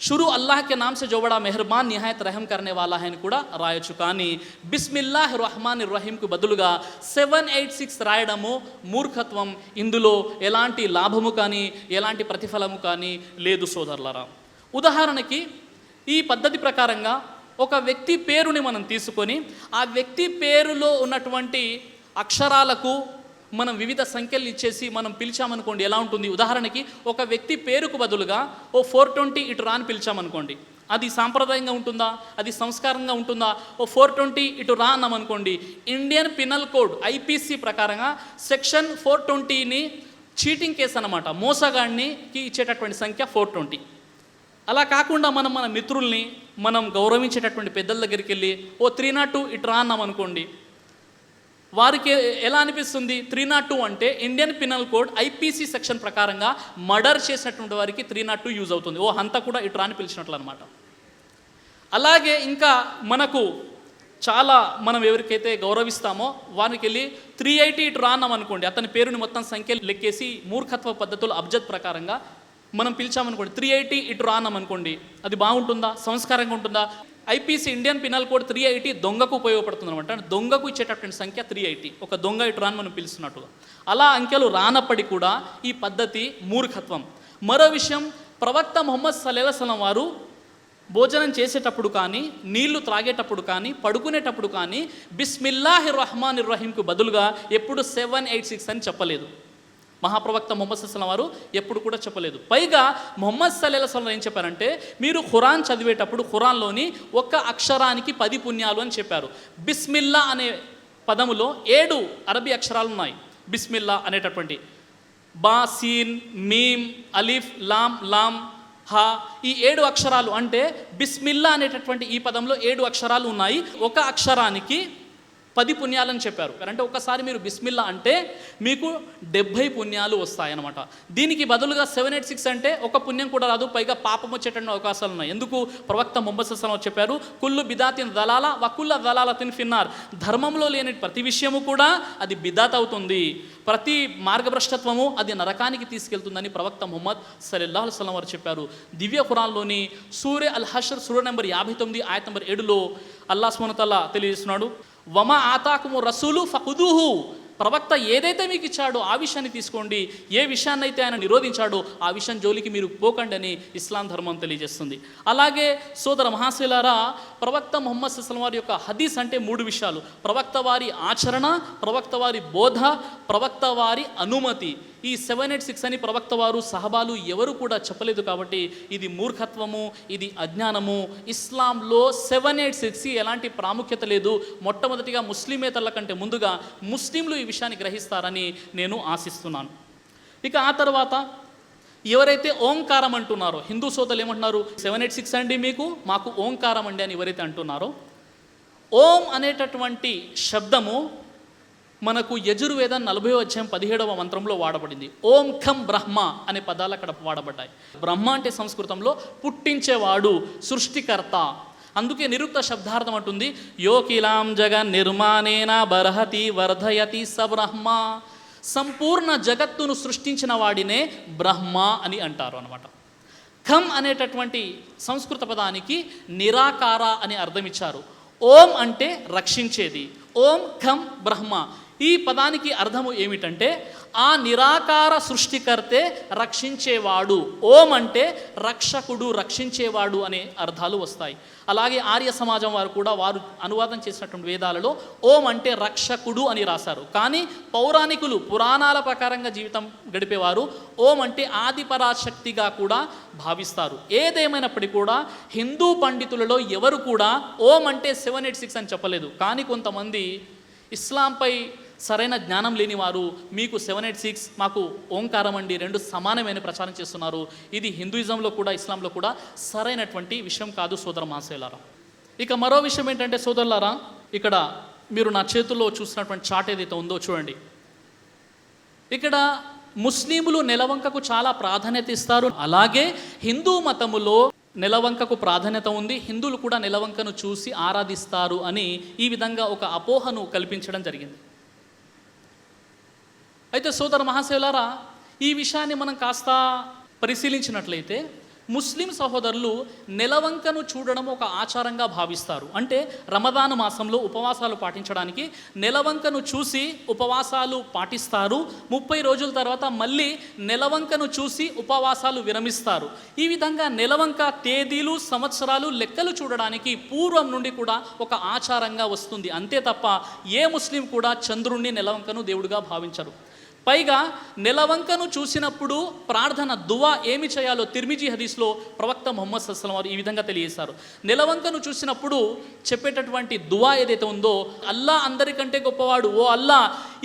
షురూ అల్లాహ్ కే నామ్ సే జో బడా మెహర్బాన్ నిహాయత్ రహం కర్నే వాలా హై అని కూడా రాయొచ్చు. కానీ బిస్మిల్లాహ్ రహమాన్ రహీంకు బదులుగా 786 రాయడము మూర్ఖత్వం. ఇందులో ఎలాంటి లాభము కానీ ఎలాంటి ప్రతిఫలము కానీ లేదు సోదరులారా. ఉదాహరణకి ఈ పద్ధతి ప్రకారంగా ఒక వ్యక్తి పేరుని మనం తీసుకొని ఆ వ్యక్తి పేరులో ఉన్నటువంటి అక్షరాలకు మనం వివిధ సంఖ్యలు ఇచ్చేసి మనం పిలిచామనుకోండి, ఎలా ఉంటుంది? ఉదాహరణకి ఒక వ్యక్తి పేరుకు బదులుగా 420 ఇటు రా అని పిలిచామనుకోండి, అది సాంప్రదాయంగా ఉంటుందా? అది సంస్కారంగా ఉంటుందా? 420 ఇటు రా అన్నామనుకోండి, ఇండియన్ పినల్ కోడ్ IPC ప్రకారంగా సెక్షన్ 420ని చీటింగ్ కేసు అన్నమాట. మోసగాడికి ఇచ్చేటటువంటి సంఖ్య 420. అలా కాకుండా మనం మన మిత్రుల్ని మనం గౌరవించేటటువంటి పెద్దల దగ్గరికి వెళ్ళి 302 ఇటు రా అన్నామనుకోండి, వారికి ఎలా అనిపిస్తుంది? 302 అంటే Indian penal code IPC section ప్రకారంగా మర్డర్ చేసినటువంటి వారికి 302 యూజ్ అవుతుంది. అంతా కూడా ఇటు రాని పిలిచినట్లు అనమాట. అలాగే ఇంకా మనకు చాలా మనం ఎవరికైతే గౌరవిస్తామో వారికి వెళ్ళి 380 ఇటు రాన్నాం అనుకోండి, అతని పేరుని మొత్తం సంఖ్యలు లెక్కేసి మూర్ఖత్వ పద్ధతులు అబ్జద్ ప్రకారంగా మనం పిలిచామనుకోండి, 380 ఇటు రాన్నాం అనుకోండి, అది బాగుంటుందా? సంస్కారంగా ఉంటుందా? IPC ఇండియన్ పినల్ కోడ్ 380 దొంగకు ఉపయోగపడుతుంది అనమాట. అంటే దొంగకు ఇచ్చేటటువంటి సంఖ్య 380, ఒక దొంగ ఇటు రాని మనం పిలుస్తున్నట్టుగా. అలా అంకెలు రానప్పటికీ కూడా ఈ పద్ధతి మూర్ఖత్వం. మరో విషయం, ప్రవక్త ముహమ్మద్ సల్లల్లాహు అలైహి వసల్లం వారు భోజనం చేసేటప్పుడు కానీ, నీళ్లు త్రాగేటప్పుడు కానీ, పడుకునేటప్పుడు కానీ బిస్మిల్లాహిర్ రహమానిర్ రహీంకు బదులుగా ఎప్పుడు 786 అని చెప్పలేదు. మహాప్రవక్త ముహమ్మద్ సల్లల్లాహు అలైహి వసల్లం వారు ఎప్పుడు కూడా చెప్పలేదు. పైగా ముహమ్మద్ సల్లల్లాహు అలైహి వసల్లం ఏం చెప్పారంటే, మీరు ఖురాన్ చదివేటప్పుడు ఖురాన్లోని ఒక్క అక్షరానికి 10 పుణ్యాలు అని చెప్పారు. బిస్మిల్లా అనే పదములో 7 అరబీ అక్షరాలు ఉన్నాయి. బిస్మిల్లా అనేటటువంటి బా, సీన్, మీమ్, అలిఫ్, లామ్, హా, ఈ 7 అక్షరాలు. అంటే బిస్మిల్లా అనేటటువంటి ఈ పదంలో 7 అక్షరాలు ఉన్నాయి. ఒక అక్షరానికి 10 పుణ్యాలని చెప్పారు. అంటే ఒకసారి మీరు బిస్మిల్లా అంటే మీకు 70 పుణ్యాలు వస్తాయన్నమాట. దీనికి బదులుగా 786 అంటే ఒక పుణ్యం కూడా రాదు, పైగా పాపం వచ్చేటటువంటి అవకాశాలు ఉన్నాయి. ఎందుకు? ప్రవక్త ముహమ్మద్ సల్లల్లాహు అలైహి వసల్లం చెప్పారు, కుల్లు బిదాతిన్ దలాలా వకుల్ల దలాలతిన్ ఫిన్నార్. ధర్మంలో లేని ప్రతి విషయము కూడా అది బిదాత్ అవుతుంది, ప్రతి మార్గభ్రష్టత్వము అది నరకానికి తీసుకెళ్తుందని ప్రవక్త ముహమ్మద్ సల్లల్లాహు అలైహి వసల్లం వారు చెప్పారు. దివ్య ఖురాన్లోని సూరే అల్ హషర్ సూర నెంబర్ 59 ఆయత్ నెంబర్ 7లో అల్లాహ్ సుబ్హానహు వ తఆలా తెలియజేస్తున్నాడు, వమా ఆతాకుము రసూలు ఫఖుదూహు. ప్రవక్త ఏదైతే మీకు ఇచ్చాడో ఆ విషయాన్ని తీసుకోండి, ఏ విషయాన్నైతే ఆయన నిరోధించాడో ఆ విషయం జోలికి మీరు పోకండి అని ఇస్లాం ధర్మం తెలియజేస్తుంది. అలాగే సోదర మహాశిలారా, ప్రవక్త ముహమ్మద్ సల్లల్లాహు అలైహి వసల్లం వారి యొక్క హదీస్ అంటే 3 విషయాలు: ప్రవక్త వారి ఆచరణ, ప్రవక్త వారి బోధ, ప్రవక్త వారి అనుమతి. ఈ 786 అని ప్రవక్త వారు సహబాలు ఎవరు కూడా చెప్పలేదు. కాబట్టి ఇది మూర్ఖత్వము, ఇది అజ్ఞానము. ఇస్లాంలో 786 ఎలాంటి ప్రాముఖ్యత లేదు. మొట్టమొదటిగా ముస్లిమేతరుల కంటే ముందుగా ముస్లింలు ఈ విషయాన్ని గ్రహిస్తారని నేను ఆశిస్తున్నాను. ఇక ఆ తర్వాత ఎవరైతే ఓంకారం అంటున్నారో, హిందూ సోదరులు ఏమంటున్నారు? 786 అండి మీకు, మాకు ఓంకారం అండి అని ఎవరైతే అంటున్నారో, ఓం అనేటటువంటి శబ్దము మనకు యజుర్వేదం 40వ అధ్యాయం 17వ మంత్రంలో వాడబడింది. ఓం ఖం బ్రహ్మ అనే పదాలు అక్కడ వాడబడ్డాయి. బ్రహ్మ అంటే సంస్కృతంలో పుట్టించేవాడు, సృష్టికర్త. అందుకే నిరుక్త శబ్దార్థం అంటుంది, యోకిలాం జగన్ నిర్మాణేన బర్హతి వర్ధయతి స బ్రహ్మ. సంపూర్ణ జగత్తును సృష్టించిన వాడినే బ్రహ్మ అని అంటారు అన్నమాట. ఖం అనేటటువంటి సంస్కృత పదానికి నిరాకార అని అర్థం ఇచ్చారు. ఓం అంటే రక్షించేది. ఓం ఖం బ్రహ్మ, ఈ పదానికి అర్థము ఏమిటంటే ఆ నిరాకార సృష్టికర్తే రక్షించేవాడు. ఓం అంటే రక్షకుడు, రక్షించేవాడు అనే అర్థాలు వస్తాయి. అలాగే ఆర్య సమాజం వారు కూడా వారు అనువాదం చేసినటువంటి వేదాలలో ఓం అంటే రక్షకుడు అని రాశారు. కానీ పౌరాణికులు పురాణాల ప్రకారంగా జీవితం గడిపేవారు ఓం అంటే ఆదిపరాశక్తిగా కూడా భావిస్తారు. ఏదేమైనప్పటికీ కూడా హిందూ పండితులలో ఎవరు కూడా ఓం అంటే 786 అని చెప్పలేదు. కానీ కొంతమంది ఇస్లాంపై సరైన జ్ఞానం లేని వారు మీకు 786 మాకు ఓంకారం అండి, 2 సమానమైన ప్రచారం చేస్తున్నారు. ఇది హిందూయిజంలో కూడా ఇస్లాంలో కూడా సరైనటువంటి విషయం కాదు సోదర మహాశయులారా. ఇక మరో విషయం ఏంటంటే సోదరులారా, ఇక్కడ మీరు నా చేతుల్లో చూసినటువంటి చార్ట్ ఏదైతే ఉందో చూడండి. ఇక్కడ ముస్లింలు నెలవంకకు చాలా ప్రాధాన్యత ఇస్తారు. అలాగే హిందూ మతములో నెలవంకకు ప్రాధాన్యత ఉంది. హిందువులు కూడా నెలవంకను చూసి ఆరాధిస్తారు అని ఈ విధంగా ఒక అపోహను కల్పించడం జరిగింది. అయితే సోదర మహాశయులారా, ఈ విషయాన్ని మనం కాస్త పరిశీలించినట్లయితే ముస్లిం సహోదరులు నెలవంకను చూడడం ఒక ఆచారంగా భావిస్తారు. అంటే రమదాను మాసంలో ఉపవాసాలు పాటించడానికి నెలవంకను చూసి ఉపవాసాలు పాటిస్తారు. 30 రోజుల తర్వాత మళ్ళీ నెలవంకను చూసి ఉపవాసాలు విరమిస్తారు. ఈ విధంగా నెలవంక తేదీలు, సంవత్సరాలు, లెక్కలు చూడడానికి పూర్వం నుండి కూడా ఒక ఆచారంగా వస్తుంది. అంతే తప్ప ఏ ముస్లిం కూడా చంద్రుణ్ణి, నెలవంకను దేవుడిగా భావించరు. పైగా నెలవంకను చూసినప్పుడు ప్రార్థన, దువా ఏమి చేయాలో తిర్మిజీ హదీస్లో ప్రవక్త ముహమ్మద్ సల్లల్లాహు అలైహి వసల్లం వారు ఈ విధంగా తెలియజేశారు. నెలవంకను చూసినప్పుడు చెప్పేటటువంటి దువా ఏదైతే ఉందో, అల్లా అందరికంటే గొప్పవాడు, ఓ అల్లా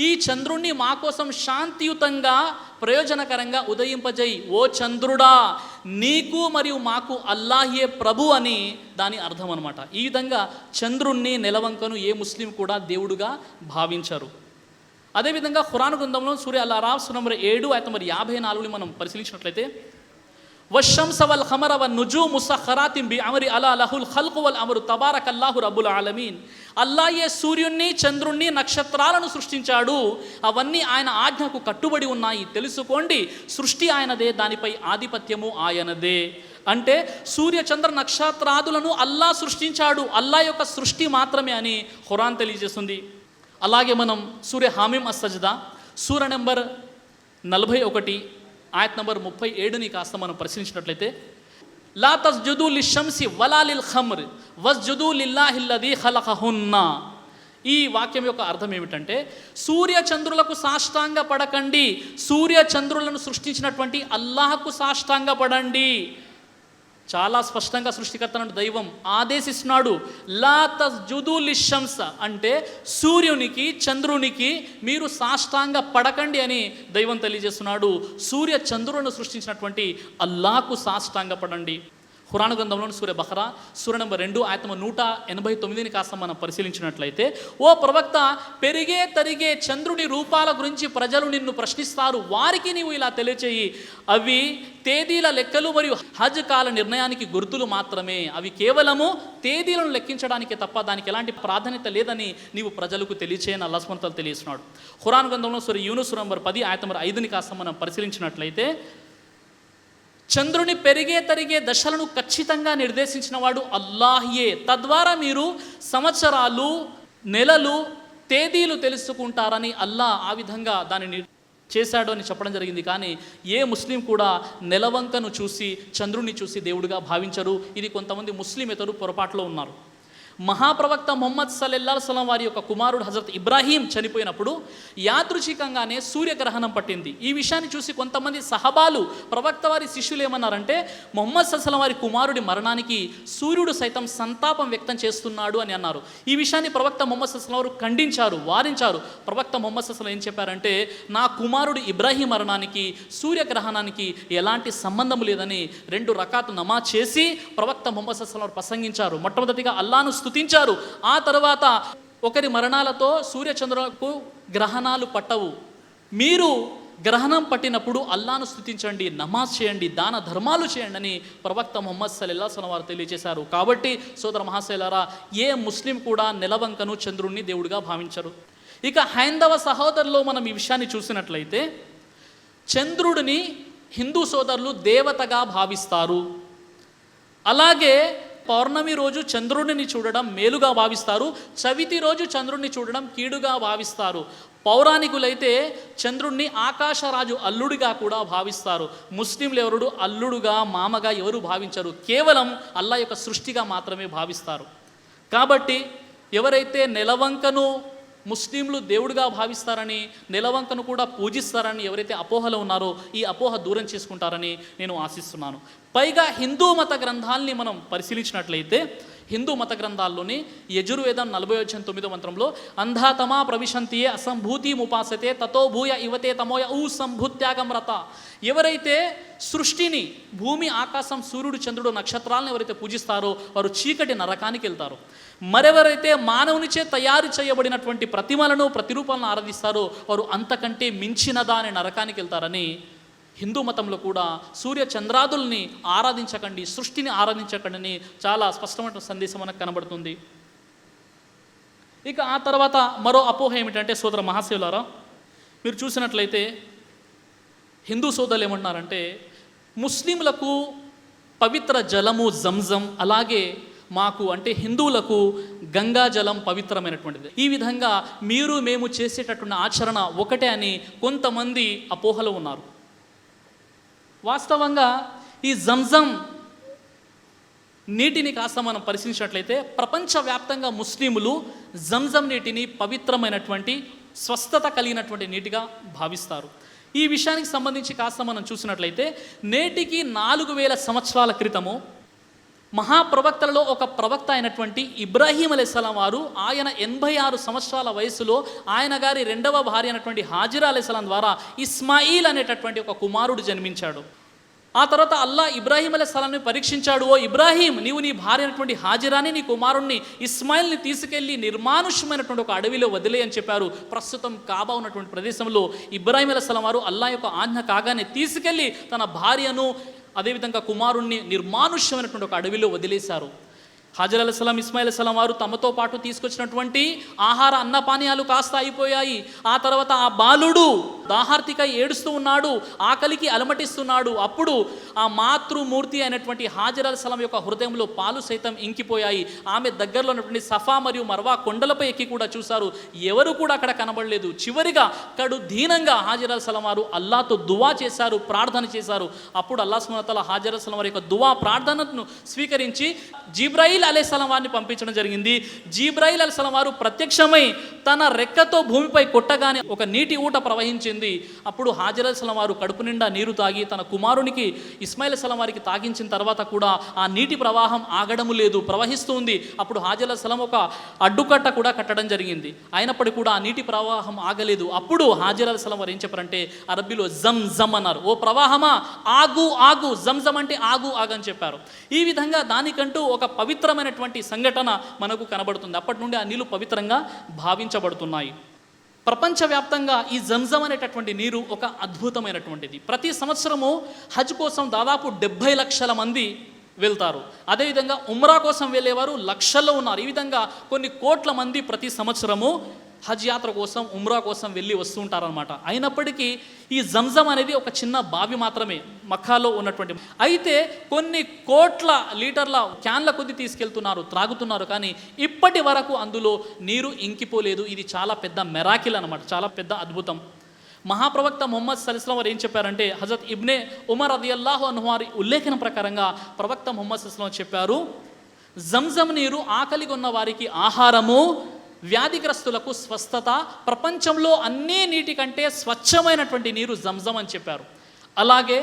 ఈ చంద్రుణ్ణి మా కోసం శాంతియుతంగా, ప్రయోజనకరంగా ఉదయింపజేయి, ఓ చంద్రుడా నీకు మరియు మాకు అల్లాహే ప్రభు అని దాని అర్థం అనమాట. ఈ విధంగా చంద్రుణ్ణి, నెలవంకను ఏ ముస్లిం కూడా దేవుడుగా భావించరు. అదేవిధంగా ఖురాన్ గ్రంథంలో సూర అల్ అరాఫ్ నంబర్ 7 ఆయత నంబర్ 54ని మనం పరిశీలించినట్లయితే, వశ్శంస వల్ ఖమర వన్ నుజూమ్ ముసఖరాతిం బి అమ్రి అలా లహుల్ ఖల్ఖు వల్ అమ్రు తబారకల్లాహు రబ్బుల్ ఆలమీన్. అల్లాహే సూర్యుణ్ణి, చంద్రుణ్ణి, నక్షత్రాలను సృష్టించాడు. అవన్నీ ఆయన ఆజ్ఞకు కట్టుబడి ఉన్నాయి. తెలుసుకోండి, సృష్టి ఆయనదే, దానిపై ఆధిపత్యము ఆయనదే. అంటే సూర్య, చంద్ర, నక్షత్రాదులను అల్లా సృష్టించాడు. అల్లా యొక్క సృష్టి మాత్రమే అని ఖురాన్ తెలియజేస్తుంది. అలాగే మనం సూర్య హామీం అస్-సజ్దా సూర నెంబర్ 41 ఆయత్ నంబర్ 37ని కాస్త మనం పరిశీలించినట్లయితే, లా తస్జుదు లిషంసి వలా లిల్ ఖమ్ర్ వస్జుదు లిల్లాహిల్లదీ ఖలఖహున్నా. ఈ వాక్యం యొక్క అర్థం ఏమిటంటే, సూర్య చంద్రులకు సాష్టాంగ పడకండి, సూర్య చంద్రులను సృష్టించినటువంటి అల్లాహకు సాష్టాంగ పడండి. చాలా స్పష్టంగా సృష్టికర్తను దైవం ఆదేశిస్తున్నాడు. లా తస్జుదు లిషంస అంటే సూర్యునికి, చంద్రునికి మీరు సాష్టాంగ పడకండి అని దైవం తెలియజేస్తున్నాడు. సూర్య చంద్రులను సృష్టించినటువంటి అల్లాహకు సాష్టాంగ పడండి. ఖురాన్ గ్రంథంలోని సూర్య బహరా సూర నెంబర్ 2 ఆయత 189ని కాస్త మనం పరిశీలించినట్లయితే, ఓ ప్రవక్త, పెరిగే తరిగే చంద్రుని రూపాల గురించి ప్రజలు నిన్ను ప్రశ్నిస్తారు, వారికి నీవు ఇలా తెలియచేయి, అవి తేదీల లెక్కలు మరియు హజ్ కాల నిర్ణయానికి గుర్తులు మాత్రమే. అవి కేవలము తేదీలను లెక్కించడానికి తప్ప దానికి ఎలాంటి ప్రాధాన్యత లేదని నీవు ప్రజలకు తెలియచేయని అల్లాహ్ సుబ్హానహు వ తఆలా తెలియజేస్తున్నాడు. ఖురాన్ గ్రంథంలో సూర యూనుస్ నంబర్ 10 ఆయత నంబర్ 5ని కాస్త మనం పరిశీలించినట్లయితే, చంద్రుని పెరిగే తరిగే దశలను ఖచ్చితంగా నిర్దేశించిన వాడు అల్లాహ్యే. తద్వారా మీరు సంవత్సరాలు, నెలలు, తేదీలు తెలుసుకుంటారని అల్లా ఆ విధంగా దానిని చేశాడు అని చెప్పడం జరిగింది. కానీ ఏ ముస్లిం కూడా నెలవంకను చూసి, చంద్రుని చూసి దేవుడిగా భావించరు. ఇది కొంతమంది ముస్లిమేతరు పొరపాటులో ఉన్నారు. మహాప్రవక్త ముహమ్మద్ సల్లల్లాహు అలైహి వసల్లం వారి యొక్క కుమారుడు హజరత్ ఇబ్రాహీం చనిపోయినప్పుడు యాదృచ్ఛికంగానే సూర్యగ్రహణం పట్టింది. ఈ విషయాన్ని చూసి కొంతమంది సహబాలు, ప్రవక్త వారి శిష్యులు ఏమన్నారంటే, ముహమ్మద్ సల్లల్లాహు అలైహి వసల్లం వారి కుమారుడి మరణానికి సూర్యుడు సైతం సంతాపం వ్యక్తం చేస్తున్నాడు అని అన్నారు. ఈ విషయాన్ని ప్రవక్త ముహమ్మద్ సల్లల్లాహు అలైహి వసల్లం వారు ఖండించారు, వారించారు. ప్రవక్త ముహమ్మద్ సల్లల్లాహు అలైహి వసల్లం ఏం చెప్పారంటే, నా కుమారుడు ఇబ్రాహీం మరణానికి సూర్యగ్రహణానికి ఎలాంటి సంబంధం లేదని 2 రకాతు నమాజ్ చేసి ప్రవక్త ముహమ్మద్ సల్లల్లాహు అలైహి వసల్లం వారు ప్రసంగించారు. మొట్టమొదటిగా అల్లాను స్తుతించారు. ఆ తర్వాత ఒకరి మరణాలతో సూర్యచంద్రులకు గ్రహణాలు పట్టవు, మీరు గ్రహణం పట్టినప్పుడు అల్లాను స్తుతించండి, నమాజ్ చేయండి, దాన ధర్మాలు చేయండి అని ప్రవక్త ముహమ్మద్ సల్లల్లాహు అలైహి వసల్లం వారు తెలియజేశారు. కాబట్టి సోదర మహాశయులారా, ఏ ముస్లిం కూడా నెలవంకను, చంద్రుణ్ణి దేవుడిగా భావించరు. ఇక హైందవ సహోదరులో మనం ఈ విషయాన్ని చూసినట్లయితే, చంద్రుడిని హిందూ సోదరులు దేవతగా భావిస్తారు. అలాగే పౌర్ణమి రోజు చంద్రుడిని చూడడం మేలుగా భావిస్తారు, చవితి రోజు చంద్రుడిని చూడడం కీడుగా భావిస్తారు. పౌరాణికులైతే చంద్రుడిని ఆకాశరాజు అల్లుడిగా కూడా భావిస్తారు. ముస్లింలు ఎవరు అల్లుడుగా, మామగా ఎవరు భావించరు, కేవలం అల్లా యొక్క సృష్టిగా మాత్రమే భావిస్తారు. కాబట్టి ఎవరైతే నెలవంకను ముస్లింలు దేవుడిగా భావిస్తారని, నెలవంకను కూడా పూజిస్తారని ఎవరైతే అపోహలో ఉన్నారో, ఈ అపోహ దూరం చేసుకుంటారని నేను ఆశిస్తున్నాను. పైగా హిందూ మత గ్రంథాలని మనం పరిశీలించినట్లయితే, హిందూ మత గ్రంథాల్లోని యజుర్వేదం 40:9 మంత్రంలో, అంధాతమా ప్రవిశంతియే అసంభూతి ముపాసతే తతో భూయ ఇవతే తమోయ ఊ సంభూత్యాగం రత. ఎవరైతే సృష్టిని, భూమి, ఆకాశం, సూర్యుడు, చంద్రుడు, నక్షత్రాలను ఎవరైతే పూజిస్తారో వారు చీకటి నరకానికి వెళ్తారు. మరెవరైతే మానవునిచే తయారు చేయబడినటువంటి ప్రతిమలను, ప్రతిరూపాలను ఆరాధిస్తారో వారు అంతకంటే మించిన దాని నరకానికి వెళ్తారని హిందూ మతంలో కూడా సూర్య చంద్రాదుల్ని ఆరాధించకండి, సృష్టిని ఆరాధించకండి అని చాలా స్పష్టమైన సందేశం మనకు కనబడుతుంది. ఇక ఆ తర్వాత మరో అపోహ ఏమిటంటే సోదర మహాశివులారా, మీరు చూసినట్లయితే హిందూ సోదరులు ఏమంటున్నారంటే, ముస్లింలకు పవిత్ర జలము జంజం, అలాగే మాకు అంటే హిందువులకు గంగా జలం పవిత్రమైనటువంటిది. ఈ విధంగా మీరు మేము చేసేటటువంటి ఆచరణ ఒకటే అని కొంతమంది అపోహలో ఉన్నారు. వాస్తవంగా ఈ జంజం నీటిని కాస్త మనం పరిశీలించినట్లయితే ప్రపంచవ్యాప్తంగా ముస్లింలు జంజం నీటిని పవిత్రమైనటువంటి స్వస్థత కలిగినటువంటి నీటిగా భావిస్తారు. ఈ విషయానికి సంబంధించి కాస్త మనం చూసినట్లయితే నేటికి 4000 సంవత్సరాల క్రితము మహాప్రవక్తలలో ఒక ప్రవక్త అయినటువంటి ఇబ్రాహీం అలైహిస్సలాం వారు, ఆయన 86 సంవత్సరాల వయసులో ఆయన గారి రెండవ భార్య అయినటువంటి హాజిరా అలైహిస్సలాం ద్వారా ఇస్మాయిల్ అనేటటువంటి ఒక కుమారుడు జన్మించాడు. ఆ తర్వాత అల్లా ఇబ్రాహీం అలైహిస్సలాంని పరీక్షించాడు. ఓ ఇబ్రాహీం, నీవు నీ భార్య అయినటువంటి హాజిరాని, నీ కుమారుణ్ణి ఇస్మాయిల్ని తీసుకెళ్లి నిర్మానుష్యమైనటువంటి ఒక అడవిలో వదిలే అని చెప్పారు. ప్రస్తుతం కాబా ఉన్నటువంటి ప్రదేశంలో ఇబ్రాహీం అలైహిస్సలాం వారు అల్లా యొక్క ఆజ్ఞ కాగానే తీసుకెళ్లి తన భార్యను అదేవిధంగా కుమారుణ్ణి నిర్మానుష్యమైనటువంటి ఒక అడవిలో వదిలేశారు. హాజర్ అలైహిస్సలాం, ఇస్మాయిల్ అలైహిస్సలాం వారు తమతో పాటు తీసుకొచ్చినటువంటి ఆహార అన్నపానీయాలు కాస్త అయిపోయాయి. ఆ తర్వాత ఆ బాలుడు దాహార్తికై ఏడుస్తూ ఉన్నాడు, ఆకలికి అలమటిస్తున్నాడు. అప్పుడు ఆ మాతృమూర్తి అయినటువంటి హాజర్ అలైహిస్సలాం యొక్క హృదయంలో పాలు సైతం ఇంకిపోయాయి. ఆమె దగ్గరలో ఉన్నటువంటి సఫా మరియు మర్వా కొండలపై ఎక్కి కూడా చూశారు, ఎవరు కూడా అక్కడ కనబడలేదు. చివరిగా కడు దీనంగా హాజర్ అలైహిస్సలాం వారు అల్లాతో దువా చేశారు, ప్రార్థన చేశారు. అప్పుడు అల్లాహ్ సుబ్హానహు వ తఆలా హాజర్ అలైహిస్సలాం వారి యొక్క దువా ప్రార్థనను స్వీకరించి జిబ్రాయిల్ అలైహిస్సలాం వారిని పంపించడం జరిగింది. జిబ్రాయిల్ అలైహిస్సలాం వారు ప్రత్యక్షమై తన రెక్కతో భూమిపై కొట్టగానే ఒక నీటి ఊట ప్రవహించింది. అప్పుడు హాజర్ అలైహిస్సలాం వారు కడుపు నిండా నీరు తాగి తన కుమారునికి ఇస్మాయిల్ అలైహిస్సలాం వారికి తాగించిన తర్వాత కూడా ఆ నీటి ప్రవాహం ఆగడము లేదు, ప్రవహిస్తుంది. అప్పుడు హాజర్ అలైహిస్సలాం ఒక అడ్డుకట్ట కూడా కట్టడం జరిగింది. అయినప్పటికీ కూడా ఆ నీటి ప్రవాహం ఆగలేదు. అప్పుడు హాజర్ అలైహిస్సలాం వారు ఏం చెప్పారంటే, అరబీలో జమ్ జమ్ అన్నారు. ఓ ప్రవాహమా ఆగు ఆగు, జమ్ జమ్ అంటే ఆగు ఆగు అని చెప్పారు. ఈ విధంగా దానికంటూ ఒక పవిత్రమైనటువంటి సంఘటన మనకు కనబడుతుంది. అప్పటి నుండి ఆ నీళ్లు పవిత్రంగా భావించబడుతున్నాయి. ప్రపంచవ్యాప్తంగా ఈ జంజం అనేటటువంటి నీరు ఒక అద్భుతమైనటువంటిది. ప్రతి సంవత్సరము హజ్ కోసం దాదాపు 70 లక్షల మంది వెళ్తారు. అదేవిధంగా ఉమ్రా కోసం వెళ్ళేవారు లక్షల్లో ఉన్నారు. ఈ విధంగా కొన్ని కోట్ల మంది ప్రతి సంవత్సరము హజ్ యాత్ర కోసం, ఉమ్రా కోసం వెళ్ళి వస్తూ ఉంటారనమాట. అయినప్పటికీ ఈ జంజం అనేది ఒక చిన్న బావి మాత్రమే మక్కాలో ఉన్నటువంటి. అయితే కొన్ని కోట్ల లీటర్ల క్యాన్ల కొద్ది తీసుకెళ్తున్నారు, త్రాగుతున్నారు, కానీ ఇప్పటి వరకు అందులో నీరు ఇంకిపోలేదు. ఇది చాలా పెద్ద మెరాకిల్ అనమాట, చాలా పెద్ద అద్భుతం. మహాప్రవక్త ముహమ్మద్ సల్లల్లాహు అలైహి వసల్లం వారు ఏం చెప్పారంటే, హజరత్ ఇబ్నే ఉమర్ రదియల్లాహు అన్హు వారి ఉల్లేఖన ప్రకారంగా ప్రవక్త ముహమ్మద్ సల్లల్లాహు అలైహి వసల్లం చెప్పారు, జంజం నీరు ఆకలిగా ఉన్న వారికి ఆహారము, వ్యాధిగ్రస్తులకు స్వస్థత, ప్రపంచంలో అన్ని నీటి కంటే స్వచ్ఛమైనటువంటి నీరు జంజం అని చెప్పారు. అలాగే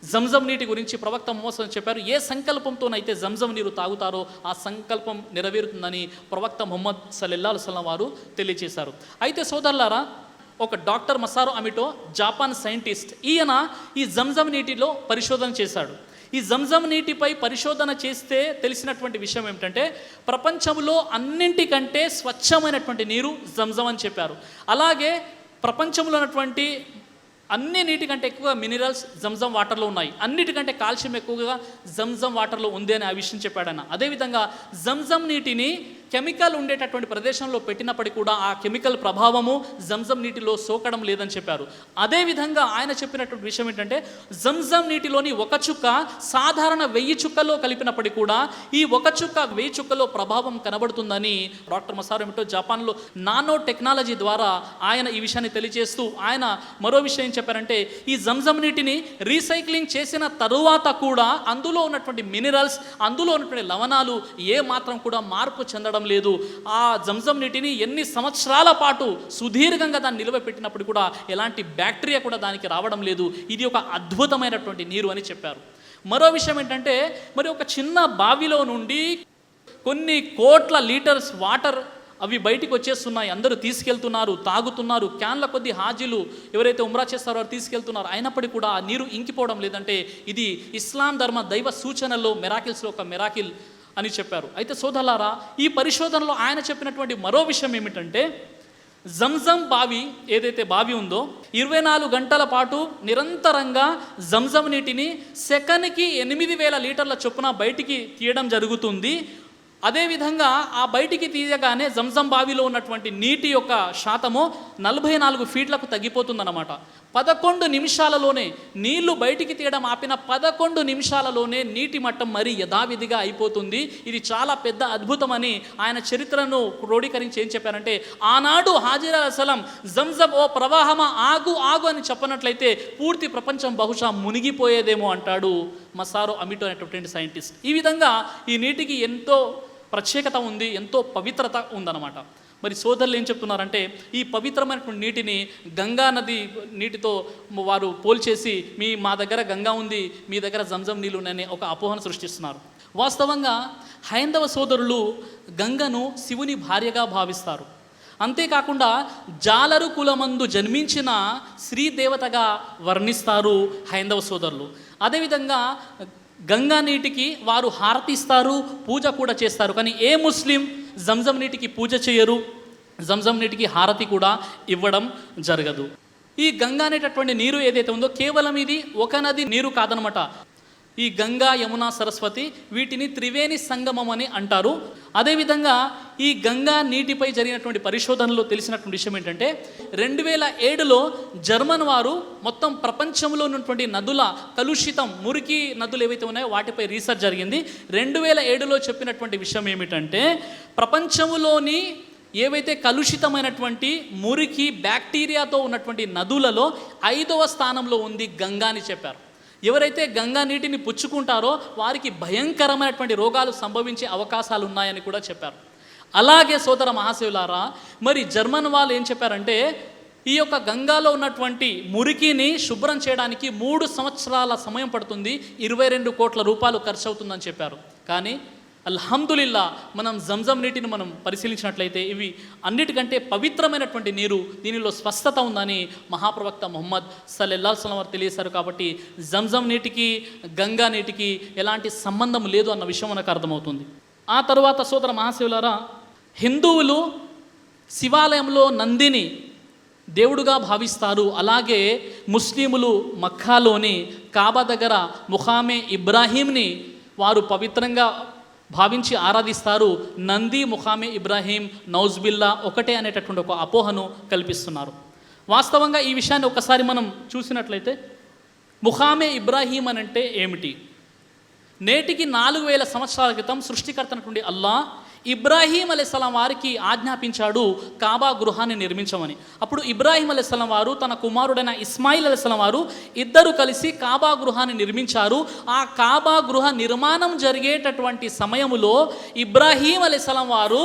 జంజం నీటి గురించి ప్రవక్త ముహమ్మద్ సల్లల్లాహు అలైహి వసల్లం చెప్పారు, ఏ సంకల్పంతోనైతే జంజం నీరు తాగుతారో ఆ సంకల్పం నెరవేరుతుందని ప్రవక్త ముహమ్మద్ సల్లల్లాహు అలైహి వసల్లం వారు తెలియజేశారు. అయితే సోదరులారా, ఒక డాక్టర్ మసారో అమిటో, జాపాన్ సైంటిస్ట్, ఈయన ఈ జంజం నీటిలో పరిశోధన చేశాడు. ఈ జంజం నీటిపై పరిశోధన చేస్తే తెలిసినటువంటి విషయం ఏమిటంటే, ప్రపంచంలో అన్నింటికంటే స్వచ్ఛమైనటువంటి నీరు జంజం అని చెప్పారు. అలాగే ప్రపంచంలో ఉన్నటువంటి అన్ని నీటికంటే ఎక్కువగా మినరల్స్ జంజం వాటర్లో ఉన్నాయి, అన్నిటికంటే కాల్షియం ఎక్కువగా జంజం వాటర్లో ఉంది అని ఆ విషయం చెప్పాడన్న. అదేవిధంగా జంజం నీటిని కెమికల్ ఉండేటటువంటి ప్రదేశంలో పెట్టినప్పటికీ కూడా ఆ కెమికల్ ప్రభావము జంజం నీటిలో సోకడం లేదని చెప్పారు. అదేవిధంగా ఆయన చెప్పినటువంటి విషయం ఏంటంటే, జంజం నీటిలోని ఒక చుక్క సాధారణ 1000 చుక్కల్లో కలిపినప్పటికీ కూడా ఈ ఒక చుక్క 1000 చుక్కలో ప్రభావం కనబడుతుందని డాక్టర్ మసారో అమిటో జపాన్లో నానో టెక్నాలజీ ద్వారా ఆయన ఈ విషయాన్ని తెలియజేస్తూ ఆయన మరో విషయం చెప్పారంటే, ఈ జంజం నీటిని రీసైక్లింగ్ చేసిన తరువాత కూడా అందులో ఉన్నటువంటి మినరల్స్, అందులో ఉన్నటువంటి లవణాలు ఏ మాత్రం కూడా మార్పు చెందడం లేదు. ఆ జంజం నీటిని ఎన్ని సంవత్సరాల పాటు సుదీర్ఘంగా దాన్ని నిలువ పెట్టినప్పుడు కూడా ఎలాంటి బ్యాక్టీరియా కూడా దానికి రావడం లేదు. ఇది ఒక అద్భుతమైనటువంటి నీరు అని చెప్పారు. మరో విషయం ఏంటంటే, మరి ఒక చిన్న బావిలో నుండి కొన్ని కోట్ల లీటర్స్ వాటర్ అవి బయటికి వచ్చేస్తున్నాయి, అందరూ తీసుకెళ్తున్నారు, తాగుతున్నారు, క్యాన్ల కొద్ది హాజీలు ఎవరైతే ఉమ్రా చేస్తారో వారు తీసుకెళ్తున్నారు. అయినప్పటికీ కూడా ఆ నీరు ఇంకిపోవడం లేదంటే ఇది ఇస్లాం ధర్మ దైవ సూచనల్లో మెరాకిల్స్లో ఒక మెరాకిల్ అని చెప్పారు. అయితే సోదరులారా, ఈ పరిశోధనలో ఆయన చెప్పినటువంటి మరో విషయం ఏమిటంటే, జంజం బావి ఏదైతే బావి ఉందో 24 గంటల పాటు నిరంతరంగా జంజం నీటిని సెకన్కి 8000 లీటర్ల చొప్పున బయటికి తీయడం జరుగుతుంది. అదేవిధంగా ఆ బయటికి తీయగానే జంజం బావిలో ఉన్నటువంటి నీటి యొక్క శాతము 44 ఫీట్లకు తగ్గిపోతుందన్నమాట. 11 నిమిషాలలోనే నీళ్లు బయటికి తీయడం ఆపిన 11 నిమిషాలలోనే నీటి మట్టం మరీ యథావిధిగా అయిపోతుంది. ఇది చాలా పెద్ద అద్భుతమని ఆయన చరిత్రను క్రోడీకరించి ఏం చెప్పారంటే, ఆనాడు హాజిర్ అలైహిస్సలాం జంజం ఓ ప్రవాహమా ఆగు ఆగు అని చెప్పనట్లయితే పూర్తి ప్రపంచం బహుశా మునిగిపోయేదేమో అంటాడు మసారో అమిటో అనేటువంటి సైంటిస్ట్. ఈ విధంగా ఈ నీటికి ఎంతో ప్రత్యేకత ఉంది, ఎంతో పవిత్రత ఉందన్నమాట. మరి సోదరులు ఏం చెప్తున్నారంటే, ఈ పవిత్రమైనటువంటి నీటిని గంగా నది నీటితో వారు పోల్చేసి మా దగ్గర గంగా ఉంది, మీ దగ్గర జంజం నీళ్ళు ఉన్నాయని ఒక అపోహను సృష్టిస్తున్నారు. వాస్తవంగా హైందవ సోదరులు గంగను శివుని భార్యగా భావిస్తారు. అంతేకాకుండా జాలరు కులమందు జన్మించిన స్త్రీ దేవతగా వర్ణిస్తారు హైందవ సోదరులు. అదేవిధంగా గంగా నీటికి వారు హారతి ఇస్తారు, పూజ కూడా చేస్తారు. కానీ ఏ ముస్లిం జంజం నీటికి పూజ చేయరు, జంజం నీటికి హారతి కూడా ఇవ్వడం జరగదు. ఈ గంగా అనేటటువంటి నీరు ఏదైతే ఉందో కేవలం ఇది ఒక నది నీరు కాదనమాట. ఈ గంగా, యమున, సరస్వతి వీటిని త్రివేణి సంగమం అని అంటారు. అదేవిధంగా ఈ గంగా నీటిపై జరిగినటువంటి పరిశోధనలో తెలిసినటువంటి విషయం ఏంటంటే, 2007లో జర్మన్ వారు మొత్తం ప్రపంచంలో ఉన్నటువంటి నదుల కలుషితం, మురికి నదులు ఏవైతే ఉన్నాయో వాటిపై రీసెర్చ్ జరిగింది. 2007లో చెప్పినటువంటి విషయం ఏమిటంటే, ప్రపంచంలోని ఏవైతే కలుషితమైనటువంటి మురికి బ్యాక్టీరియాతో ఉన్నటువంటి నదులలో 5వ స్థానంలో ఉంది గంగా అని చెప్పారు. ఎవరైతే గంగా నీటిని పుచ్చుకుంటారో వారికి భయంకరమైనటువంటి రోగాలు సంభవించే అవకాశాలు ఉన్నాయని కూడా చెప్పారు. అలాగే సోదర మహాశివులారా, మరి జర్మన్ వాళ్ళు ఏం చెప్పారంటే, ఈ యొక్క గంగాలో ఉన్నటువంటి మురికిని శుభ్రం చేయడానికి 3 సంవత్సరాల సమయం పడుతుంది, 22 కోట్ల రూపాయలు ఖర్చు అవుతుందని చెప్పారు. కానీ అల్హమ్దులిల్లా మనం జంజం నీటిని మనం పరిశీలించినట్లయితే ఇవి అన్నిటికంటే పవిత్రమైనటువంటి నీరు, దీనిలో స్వస్థత ఉందని మహాప్రవక్త ముహమ్మద్ సల్లల్లాహు అలైహి వసల్లం వారు తెలియజేశారు. కాబట్టి జంజం నీటికి గంగా నీటికి ఎలాంటి సంబంధం లేదు అన్న విషయం మనకు అర్థమవుతుంది. ఆ తరువాత సోదర మహాశివులారా, హిందువులు శివాలయంలో నందిని దేవుడుగా భావిస్తారు. అలాగే ముస్లిములు మక్కాలోని కాబా దగ్గర ముఖామే ఇబ్రాహీంని వారు పవిత్రంగా భావించి ఆరాధిస్తారు. నంది, ముఖామే ఇబ్రాహీం, నౌజ్బిల్లా ఒకటే అనేటటువంటి ఒక అపోహను కల్పిస్తున్నారు. వాస్తవంగా ఈ విషయాన్ని ఒకసారి మనం చూసినట్లయితే, ముఖామే ఇబ్రాహీం అనంటే ఏమిటి? నేటికి 4000 సంవత్సరాల క్రితం సృష్టికర్త అయినటువంటి అల్లాహ్ ఇబ్రాహీం అలైహిస్సలాం వారికి ఆజ్ఞాపించాడు కాబా గృహాన్ని నిర్మించమని. అప్పుడు ఇబ్రాహీం అలైహిస్సలాం వారు తన కుమారుడైన ఇస్మాయిల్ అలైహిస్సలాం వారు ఇద్దరు కలిసి కాబా గృహాన్ని నిర్మించారు. ఆ కాబా గృహ నిర్మాణం జరిగేటటువంటి సమయములో ఇబ్రాహీం అలైహిస్సలాం వారు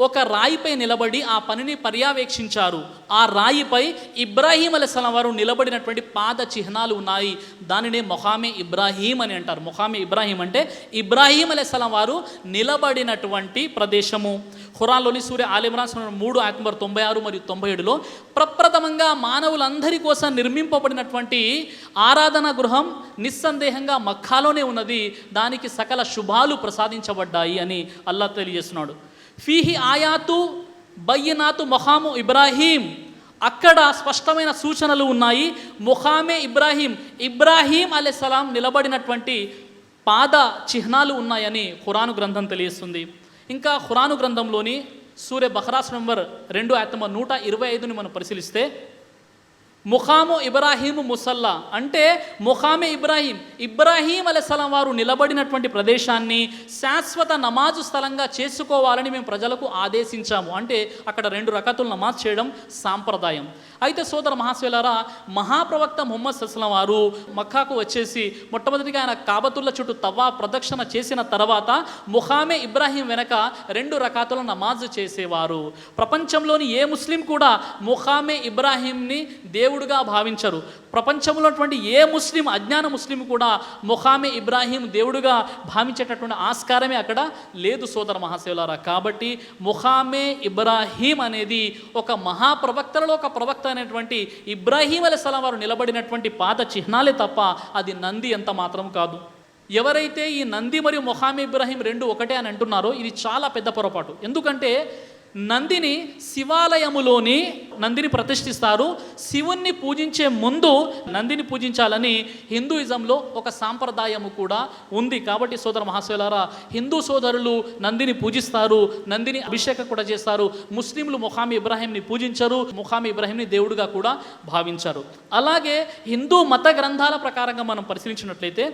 ఒక రాయిపై నిలబడి ఆ పనిని పర్యవేక్షించారు. ఆ రాయిపై ఇబ్రాహీం అలైహిస్సలాం వారు నిలబడినటువంటి పాద చిహ్నాలు ఉన్నాయి. దానినే ముఖామే ఇబ్రాహీం అని అంటారు. ముఖామే ఇబ్రాహీం అంటే ఇబ్రాహీం అలైహిస్సలాం వారు నిలబడినటువంటి ప్రదేశము. ఖురాన్లోని సూర ఆల్ ఇమ్రాన్ 3 ఆయత్ నంబర్ 96 మరియు 97లో ప్రప్రథమంగా మానవులందరి కోసం నిర్మింపబడినటువంటి ఆరాధన గృహం నిస్సందేహంగా మక్కాలోనే ఉన్నది. దానికి సకల శుభాలు ప్రసాదించబడ్డాయి అని అల్లాహ్ తెలియజేస్తున్నాడు. ఫీహి ఆయాతు బయ్యనాతు ముఖాము ఇబ్రాహీం, అక్కడ స్పష్టమైన సూచనలు ఉన్నాయి. ముఖామే ఇబ్రాహీం, ఇబ్రాహీం అలైహిస్సలాం నిలబడినటువంటి పాద చిహ్నాలు ఉన్నాయని ఖురాను గ్రంథం తెలియజేస్తుంది. ఇంకా ఖురాను గ్రంథంలోని సూర బఖరా నంబర్ 2 ఆయత్ నంబర్ 125ని మనం పరిశీలిస్తే, ముఖాము ఇబ్రాహీము ముసల్లా అంటే ముఖామే ఇబ్రాహీం, ఇబ్రాహీం అలైహిస్సలాం వారు నిలబడినటువంటి ప్రదేశాన్ని శాశ్వత నమాజు స్థలంగా చేసుకోవాలని మేము ప్రజలకు ఆదేశించాము. అంటే అక్కడ 2 రకాతులు నమాజ్ చేయడం సాంప్రదాయం. అయితే సోదర మహాశివులారా, మహాప్రవక్త ముహమ్మద్ సల్లల్లాహు వారు మక్కాకు వచ్చేసి మొట్టమొదటిగా ఆయన కాబతుల్లా చుట్టూ తవా ప్రదక్షిణ చేసిన తర్వాత ముఖామే ఇబ్రాహీం వెనక 2 రకాతుల నమాజ్ చేసేవారు. ప్రపంచంలోని ఏ ముస్లిం కూడా ముఖామే ఇబ్రాహీంని దేవుడుగా భావించరు. ప్రపంచంలో ఉన్నటువంటి ఏ ముస్లిం, అజ్ఞాన ముస్లిం కూడా ముఖామే ఇబ్రాహీం దేవుడుగా భావించేటటువంటి ఆస్కారమే అక్కడ లేదు సోదర మహాశివులారా. కాబట్టి ముఖామే ఇబ్రాహీం అనేది ఒక మహాప్రవక్తలలో ఒక ప్రవక్త అనేటువంటి ఇబ్రాహీం అలైహిస్సలాం వారు నిలబడినటువంటి పాద చిహ్నాలే తప్ప అది నంది ఎంత మాత్రం కాదు. ఎవరైతే ఈ నంది మరియు ముఖామే ఇబ్రాహీం 2 ఒకటే అని అంటున్నారో ఇది చాలా పెద్ద పొరపాటు. ఎందుకంటే నందిని శివాలయములోని నందిని ప్రతిష్ఠిస్తారు. శివుణ్ణి పూజించే ముందు నందిని పూజించాలని హిందూయిజంలో ఒక సాంప్రదాయము కూడా ఉంది. కాబట్టి సోదర మహాశయులారా, హిందూ సోదరులు నందిని పూజిస్తారు, నందిని అభిషేకం కూడా చేస్తారు. ముస్లింలు ముఖామి ఇబ్రాహీంని పూజించరు, ముఖామి ఇబ్రాహీంని దేవుడిగా కూడా భావించారు. అలాగే హిందూ మత గ్రంథాల ప్రకారంగా మనం పరిశీలించినట్లయితే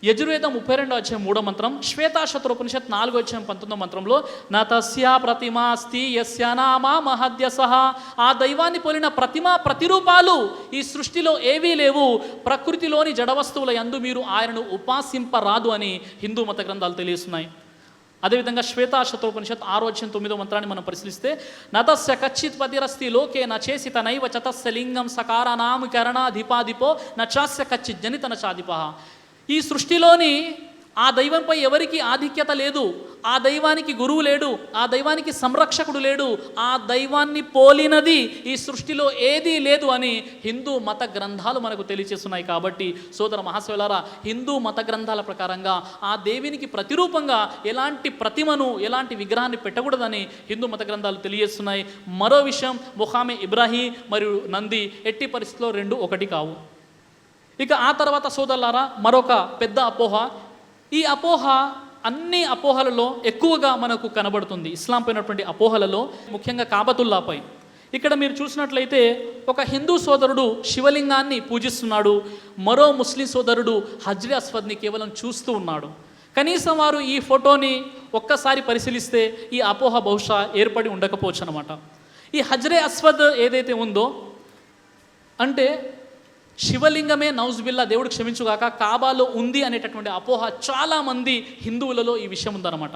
యజుర్వేదం 32వ అధ్యాయం 3వ మంత్రం, శ్వేతాశత్రోపనిషత్ 4వ అధ్యాయం 19వ మంత్రంలో నా తస్యా ప్రతిమాస్తి యస్య నామా మహద్యసః, ఆ దైవాన్ని పోలిన ప్రతిమ ప్రతిరూపాలు ఈ సృష్టిలో ఏవీ లేవు, ప్రకృతిలోని జడవస్తువుల యందు మీరు ఆయనను ఉపాసింపరాదు అని హిందూ మత గ్రంథాలు తెలియజేస్తున్నాయి. అదేవిధంగా శ్వేతాశత్రోపనిషత్ 6వ అధ్యాయం 9వ మంత్రాన్ని మనం పరిశీలిస్తే నతస్య కచ్చిత్ పతిరస్తి లోకే నచేసి తనైవ చతస్య లింగం సకారానాం కరణాధిపాధిపో నచాస్య కచ్చిత్ జనితన చాధిపః. ఈ సృష్టిలోని ఆ దైవంపై ఎవరికి ఆధిక్యత లేదు, ఆ దైవానికి గురువు లేడు, ఆ దైవానికి సంరక్షకుడు లేడు, ఆ దైవాన్ని పోలినది ఈ సృష్టిలో ఏదీ లేదు అని హిందూ మత గ్రంథాలు మనకు తెలియచేస్తున్నాయి. కాబట్టి సోదర మహాశయులారా, హిందూ మత గ్రంథాల ప్రకారంగా ఆ దేవునికి ప్రతిరూపంగా ఎలాంటి ప్రతిమను, ఎలాంటి విగ్రహాన్ని పెట్టకూడదని హిందూ మత గ్రంథాలు తెలియజేస్తున్నాయి. మరో విషయం, ముఖామే ఇబ్రాహీం మరియు నంది ఎట్టి పరిస్థితిలో రెండు ఒకటి కావు. ఇక ఆ తర్వాత సోదరులారా, మరొక పెద్ద అపోహ. ఈ అపోహ అన్ని అపోహలలో ఎక్కువగా మనకు కనబడుతుంది. ఇస్లాం పైనటువంటి అపోహలలో ముఖ్యంగా కాబతుల్లాపై. ఇక్కడ మీరు చూసినట్లయితే ఒక హిందూ సోదరుడు శివలింగాన్ని పూజిస్తున్నాడు, మరో ముస్లిం సోదరుడు హజ్రే అస్వద్ని కేవలం చూస్తూ ఉన్నాడు. కనీసం వారు ఈ ఫోటోని ఒక్కసారి పరిశీలిస్తే ఈ అపోహ బహుశా ఏర్పడి ఉండకపోవచ్చు అన్నమాట. ఈ హజ్రే అస్వద్ ఏదైతే ఉందో అంటే శివలింగమే నౌజుబిల్లా, దేవుడు క్షమించుగాక, కాబాలో ఉంది అనేటటువంటి అపోహ చాలామంది హిందువులలో ఈ విషయం ఉందన్నమాట.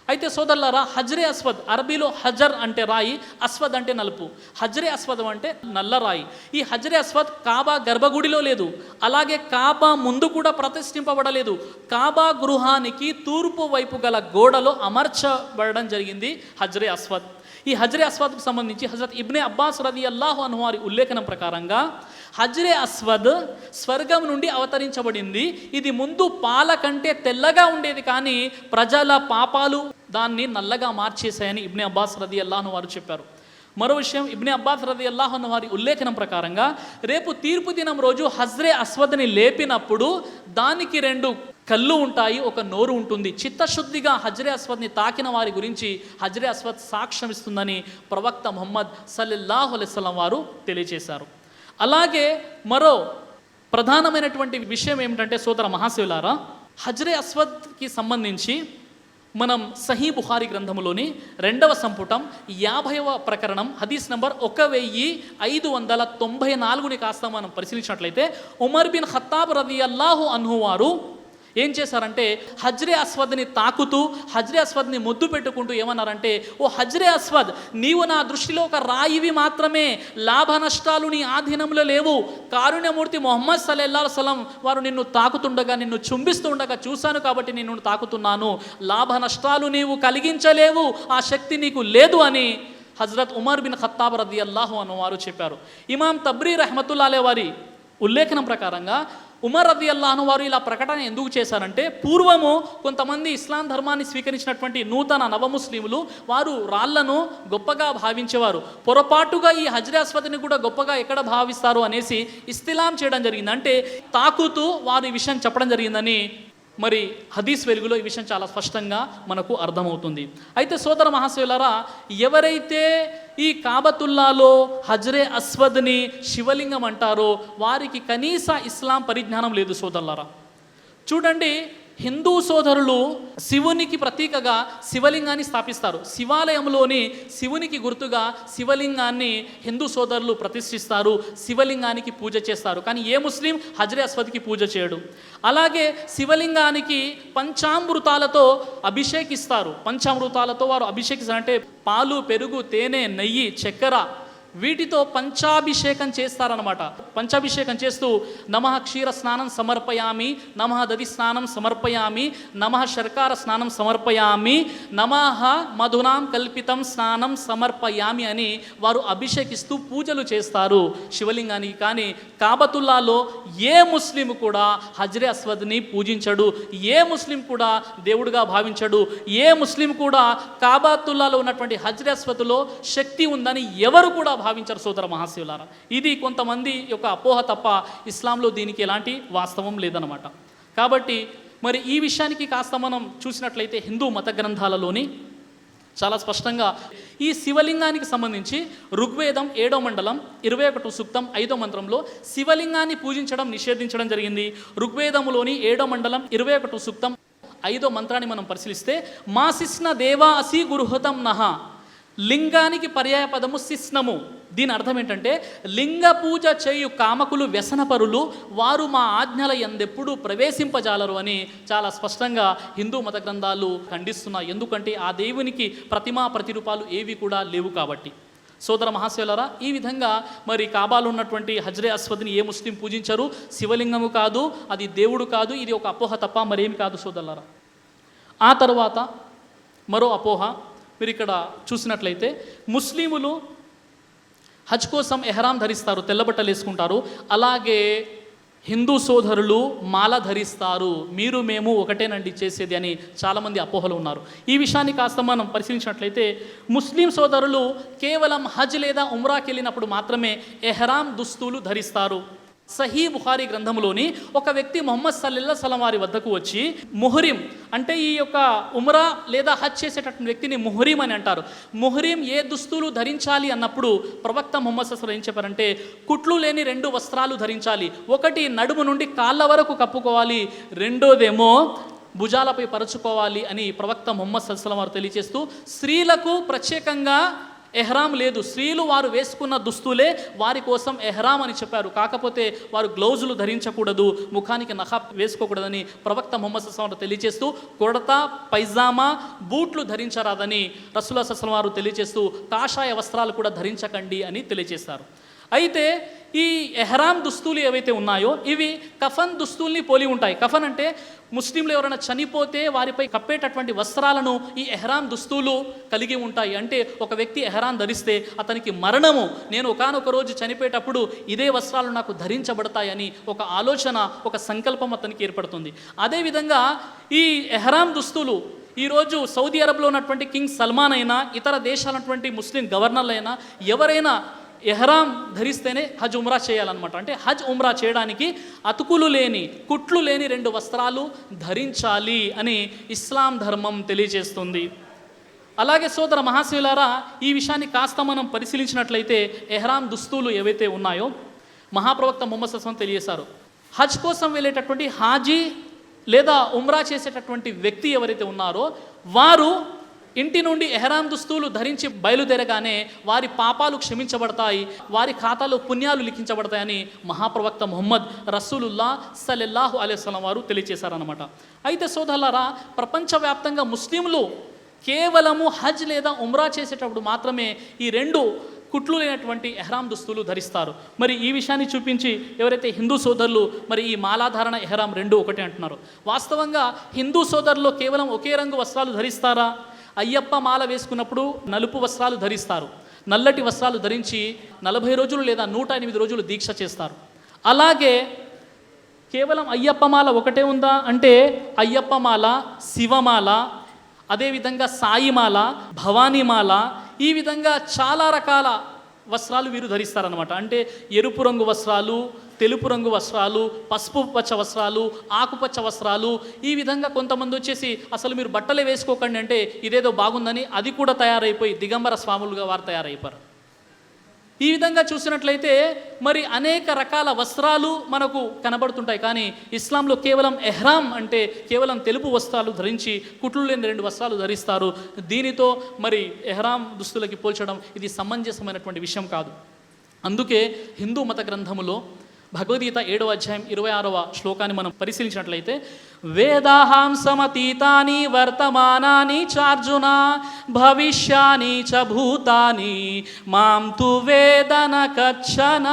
అయితే సోదరులారా, హజ్రే అస్వద్, అరబీలో హజర్ అంటే రాయి, అస్వద్ అంటే నలుపు. హజ్రే అస్వద్ అంటే నల్ల రాయి. ఈ హజ్రే అస్వద్ కాబా గర్భగుడిలో లేదు, అలాగే కాబా ముందు కూడా ప్రతిష్ఠింపబడలేదు. కాబా గృహానికి తూర్పు వైపు గల గోడలో అమర్చబడడం జరిగింది హజ్రే అస్వద్. ఈ హజ్రే అస్వద్కు సంబంధించి హజరత్ ఇబ్నే అబ్బాస్ రదియల్లాహు అన్హు వారి ఉల్లేఖనం ప్రకారంగా హజ్రే అస్వద్ స్వర్గం నుండి అవతరించబడింది. ఇది ముందు పాల కంటే తెల్లగా ఉండేది, కానీ ప్రజల పాపాలు దాన్ని నల్లగా మార్చేశాయని ఇబ్నే అబ్బాస్ రదియల్లాహు అన్హు వారు చెప్పారు. మరో విషయం, ఇబ్నే అబ్బాస్ రదియల్లాహు అన్హు వారి ఉల్లేఖనం ప్రకారంగా రేపు తీర్పు దినం రోజు హజ్రే అస్వద్ని లేపినప్పుడు దానికి రెండు కళ్ళు ఉంటాయి, ఒక నోరు ఉంటుంది. చిత్తశుద్ధిగా హజ్రే అస్వద్ని తాకిన వారి గురించి హజ్రే అస్వద్ సాక్ష్యం ఇస్తుందని ప్రవక్త ముహమ్మద్ సల్లల్లాహు అలైహి వసల్లం వారు తెలియజేశారు. అలాగే మరో ప్రధానమైనటువంటి విషయం ఏమిటంటే సోదర మహాశివులారా, హజ్రే అస్వద్కి సంబంధించి మనం సహీ బుఖారీ గ్రంథములోని 2వ సంపుటం 50వ ప్రకరణం హదీస్ నంబర్ 1594ని కాస్త మనం పరిశీలించినట్లయితే ఉమర్ బిన్ ఖత్తాబ్ రదియల్లాహు అన్హు వారు ఏం చేశారంటే హజ్రే అస్వద్ని తాకుతూ హజ్రే అస్వద్ని ముద్దు పెట్టుకుంటూ ఏమన్నారంటే, ఓ హజ్రే అస్వద్, నీవు నా దృష్టిలో ఒక రాయివి మాత్రమే, లాభ నష్టాలు నీ ఆధీనంలో లేవు. కారుణ్యమూర్తి ముహమ్మద్ సల్లల్లాహు అలైహి వసల్లం వారు నిన్ను తాకుతుండగా, నిన్ను చుంబిస్తూ ఉండగా చూశాను కాబట్టి నిన్ను తాకుతున్నాను. లాభ నష్టాలు నీవు కలిగించలేవు, ఆ శక్తి నీకు లేదు అని హజరత్ ఉమర్ బిన్ ఖత్తాబ్ రదియల్లాహు అన్హు వారు చెప్పారు. ఇమాం తబ్రీ రహ్మతుల్లాహి అలైహి వారి ఉల్లేఖనం ప్రకారంగా ఉమర్ రదియల్లాహు అన్హు వారు ఇలా ప్రకటన ఎందుకు చేశారంటే, పూర్వము కొంతమంది ఇస్లాం ధర్మాన్ని స్వీకరించినటువంటి నూతన నవ ముస్లింలు వారు రాళ్లను గొప్పగా భావించేవారు. పొరపాటుగా ఈ హజ్రే అస్వద్ని కూడా గొప్పగా ఎక్కడ భావిస్తారు అనేసి ఇస్తిలాం చేయడం జరిగింది. అంటే తాకుతూ వారు ఈ విషయం చెప్పడం జరిగిందని మరి హదీస్ వెలుగులో ఈ విషయం చాలా స్పష్టంగా మనకు అర్థమవుతుంది. అయితే సోదర మహాశయులారా, ఎవరైతే ఈ కాబతుల్లాలో హజ్రే అస్వద్ని శివలింగం అంటారో వారికి కనీస ఇస్లాం పరిజ్ఞానం లేదు సోదరులారా. చూడండి, హిందూ సోదరులు శివునికి ప్రతీకగా శివలింగాన్ని స్థాపిస్తారు. శివాలయంలోని శివునికి గుర్తుగా శివలింగాన్ని హిందూ సోదరులు ప్రతిష్ఠిస్తారు, శివలింగానికి పూజ చేస్తారు. కానీ ఏ ముస్లిం హజ్రే అస్వద్కి పూజ చేయడు. అలాగే శివలింగానికి పంచామృతాలతో అభిషేకిస్తారు. పంచామృతాలతో వారు అభిషేకిస్తారు అంటే పాలు, పెరుగు, తేనె, నెయ్యి, చక్కెర వీటితో పంచాభిషేకం చేస్తారనమాట. పంచాభిషేకం చేస్తూ నమః క్షీర స్నానం సమర్పయామి, నమః దది స్నానం సమర్పయామి, నమః శర్కార స్నానం సమర్పయామి, నమః మధునాం కల్పితం స్నానం సమర్పయామి అని వారు అభిషేకిస్తూ పూజలు చేస్తారు శివలింగానికి. కానీ కాబతుల్లాలో ఏ ముస్లిం కూడా హజ్రే అస్వద్ని పూజించడు, ఏ ముస్లిం కూడా దేవుడిగా భావించడు, ఏ ముస్లిం కూడా కాబతుల్లాలో ఉన్నటువంటి హజ్రే అస్వద్లో శక్తి ఉందని ఎవరు కూడా భావించరు సోదర మహాశివులారా. ఇది కొంతమంది యొక్క అపోహ తప్ప ఇస్లాంలో దీనికి ఎలాంటి వాస్తవం లేదనమాట. కాబట్టి మరి ఈ విషయానికి కాస్త మనం చూసినట్లయితే హిందూ మత గ్రంథాలలోని చాలా స్పష్టంగా ఈ శివలింగానికి సంబంధించి ఋగ్వేదం 7వ మండలం 21వ సూక్తం 5వ మంత్రంలో శివలింగాన్ని పూజించడం నిషేధించడం జరిగింది. ఋగ్వేదములోని 7వ మండలం 21వ సూక్తం 5వ మంత్రాన్ని మనం పరిశీలిస్తే మాసిస్న దేవా అసి గురుహతం నహ, లింగానికి పర్యాయ పదము శిస్నము. దీని అర్థం ఏంటంటే లింగ పూజ చేయు కామకులు వ్యసనపరులు, వారు మా ఆజ్ఞల యందెప్పుడు ప్రవేశింపజాలరు అని చాలా స్పష్టంగా హిందూ మత గ్రంథాలు ఖండిస్తున్నాయి. ఎందుకంటే ఆ దేవునికి ప్రతిమా ప్రతిరూపాలు ఏవి కూడా లేవు కాబట్టి. సోదర మహాశివులారా, ఈ విధంగా మరి కాబాలో ఉన్నటువంటి హజ్రే అస్వద్ని ఏ ముస్లిం పూజించరు. శివలింగము కాదు, అది దేవుడు కాదు, ఇది ఒక అపోహ తప్ప మరేమి కాదు సోదరులారా. ఆ తర్వాత మరో అపోహ మీరు ఇక్కడ చూసినట్లయితే ముస్లిములు హజ్ కోసం ఎహ్రాం ధరిస్తారు, తెల్లబట్టలు వేసుకుంటారు. అలాగే హిందూ సోదరులు మాల ధరిస్తారు. మీరు మేము ఒకటేనండి చేసేది అని చాలామంది అపోహలు ఉన్నారు. ఈ విషయాన్ని కాస్త మనం పరిశీలించినట్లయితే ముస్లిం సోదరులు కేవలం హజ్ లేదా ఉమ్రాకి వెళ్ళినప్పుడు మాత్రమే ఎహ్రాం దుస్తులు ధరిస్తారు. సహీ బుఖారీ గ్రంథంలోని ఒక వ్యక్తి ముహమ్మద్ సల్లల్లాహు అలైహి వసల్లం వారి వద్దకు వచ్చి ముహ్రిం అంటే ఈ యొక్క ఉమ్రా లేదా హజ్ చేసేటటువంటి వ్యక్తిని ముహ్రిం అని అంటారు. ముహ్రిం ఏ దుస్తులు ధరించాలి అన్నప్పుడు ప్రవక్త ముహమ్మద్ సల్లల్లాహు అలైహి వసల్లం ఏం చెప్పారంటే కుట్లు లేని 2 వస్త్రాలు ధరించాలి. ఒకటి నడుము నుండి కాళ్ళ వరకు కప్పుకోవాలి, రెండోదేమో భుజాలపై పరుచుకోవాలి అని ప్రవక్త ముహమ్మద్ సల్లల్లాహు అలైహి వసల్లం వారు తెలియజేస్తూ స్త్రీలకు ప్రత్యేకంగా ఎహ్రాం లేదు, స్త్రీలు వారు వేసుకున్న దుస్తులే వారి కోసం ఎహ్రాం అని చెప్పారు. కాకపోతే వారు గ్లౌజులు ధరించకూడదు, ముఖానికి నఖాబ్ వేసుకోకూడదని ప్రవక్త ముహమ్మద్ సల్లల్లాహు అలైహి వసల్లం తెలియజేస్తూ కుడతా పైజామా బూట్లు ధరించరాదని రసూలుల్లాహి సల్లల్లాహు అలైహి వసల్లం వారు తెలియజేస్తూ కాషాయ వస్త్రాలు కూడా ధరించకండి అని తెలియజేస్తారు. అయితే ఈ ఎహ్రాం దుస్తులు ఏవైతే ఉన్నాయో ఇవి కఫన్ దుస్తుల్ని పోలి ఉంటాయి. కఫన్ అంటే ముస్లింలు ఎవరైనా చనిపోతే వారిపై కప్పేటటువంటి వస్త్రాలను ఈ ఎహ్రాం దుస్తులు కలిగి ఉంటాయి. అంటే ఒక వ్యక్తి ఎహ్రాం ధరిస్తే అతనికి మరణము, నేను ఒకానొక రోజు చనిపోయేటప్పుడు ఇదే వస్త్రాలు నాకు ధరించబడతాయని ఒక ఆలోచన, ఒక సంకల్పం అతనికి ఏర్పడుతుంది. అదేవిధంగా ఈ ఎహ్రాం దుస్తులు ఈరోజు సౌదీ అరబ్లో ఉన్నటువంటి కింగ్ సల్మాన్ అయినా ఇతర దేశాలటువంటి ముస్లిం గవర్నర్లు అయినా ఎవరైనా ఎహ్రాం ధరిస్తేనే హజ్ ఉమ్రా చేయాలన్నమాట. అంటే హజ్ ఉమ్రా చేయడానికి అతుకులు లేని, కుట్లు లేని 2 వస్త్రాలు ధరించాలి అని ఇస్లాం ధర్మం తెలియజేస్తుంది. అలాగే సోదర మహాశివులారా, ఈ విషయాన్ని కాస్త మనం పరిశీలించినట్లయితే ఎహ్రాం దుస్తులు ఏవైతే ఉన్నాయో మహాప్రవక్త ముహమ్మద్ సల్లల్లాహు అలైహి వసల్లం తెలియజేశారు. హజ్ కోసం వెళ్ళేటటువంటి హాజీ లేదా ఉమ్రా చేసేటటువంటి వ్యక్తి ఎవరైతే ఉన్నారో వారు ఇంటి నుండి ఎహ్రాం దుస్తులు ధరించి బయలుదేరగానే వారి పాపాలు క్షమించబడతాయి, వారి ఖాతాలో పుణ్యాలు లిఖించబడతాయని మహాప్రవక్త ముహమ్మద్ రసూలుల్లాహ్ సల్లల్లాహు అలైహి వసల్లం వారు తెలియజేశారనమాట. అయితే సోదరులారా, ప్రపంచవ్యాప్తంగా ముస్లింలు కేవలము హజ్ లేదా ఉమ్రా చేసేటప్పుడు మాత్రమే ఈ 2 కుట్లు లేనటువంటి ఎహ్రాం దుస్తులు ధరిస్తారు. మరి ఈ విషయాన్ని చూపించి ఎవరైతే హిందూ సోదరులు మరి ఈ మాలాధారణ ఎహ్రాం 2 ఒకటే అంటున్నారు. వాస్తవంగా హిందూ సోదరులు కేవలం ఒకే రంగు వస్త్రాలు ధరిస్తారా? అయ్యప్ప మాల వేసుకున్నప్పుడు నలుపు వస్త్రాలు ధరిస్తారు, నల్లటి వస్త్రాలు ధరించి 40 రోజులు లేదా 108 రోజులు దీక్ష చేస్తారు. అలాగే కేవలం అయ్యప్ప మాల ఒకటే ఉందా అంటే అయ్యప్ప మాల, శివమాల, అదేవిధంగా సాయిమాల, భవానీమాల, ఈ విధంగా చాలా రకాల వస్త్రాలు వీరు ధరిస్తారనమాట. అంటే ఎరుపు రంగు వస్త్రాలు, తెలుపు రంగు వస్త్రాలు, పసుపు పచ్చ వస్త్రాలు, ఆకుపచ్చ వస్త్రాలు, ఈ విధంగా కొంతమంది వచ్చేసి అసలు మీరు బట్టలే వేసుకోకండి అంటే ఇదేదో బాగుందని అది కూడా తయారైపోయి దిగంబర స్వాములుగా వారు తయారైపోయారు. ఈ విధంగా చూసినట్లయితే మరి అనేక రకాల వస్త్రాలు మనకు కనబడుతుంటాయి. కానీ ఇస్లాంలో కేవలం ఎహ్రాం అంటే కేవలం తెలుపు వస్త్రాలు ధరించి కుట్లు లేని 2 వస్త్రాలు ధరిస్తారు. దీనితో మరి ఎహ్రాం దుస్తులకి పోల్చడం ఇది సమంజసమైనటువంటి విషయం కాదు. అందుకే హిందూ మత గ్రంథములో భగవద్గీత 7వ అధ్యాయం 26వ శ్లోకాన్ని మనం పరిశీలించినట్లయితే వేదాహాం సమతీతాని వర్తమానాని చార్జున భవిష్యాని చ భూతాని మాం తు వేదన కచ్చన.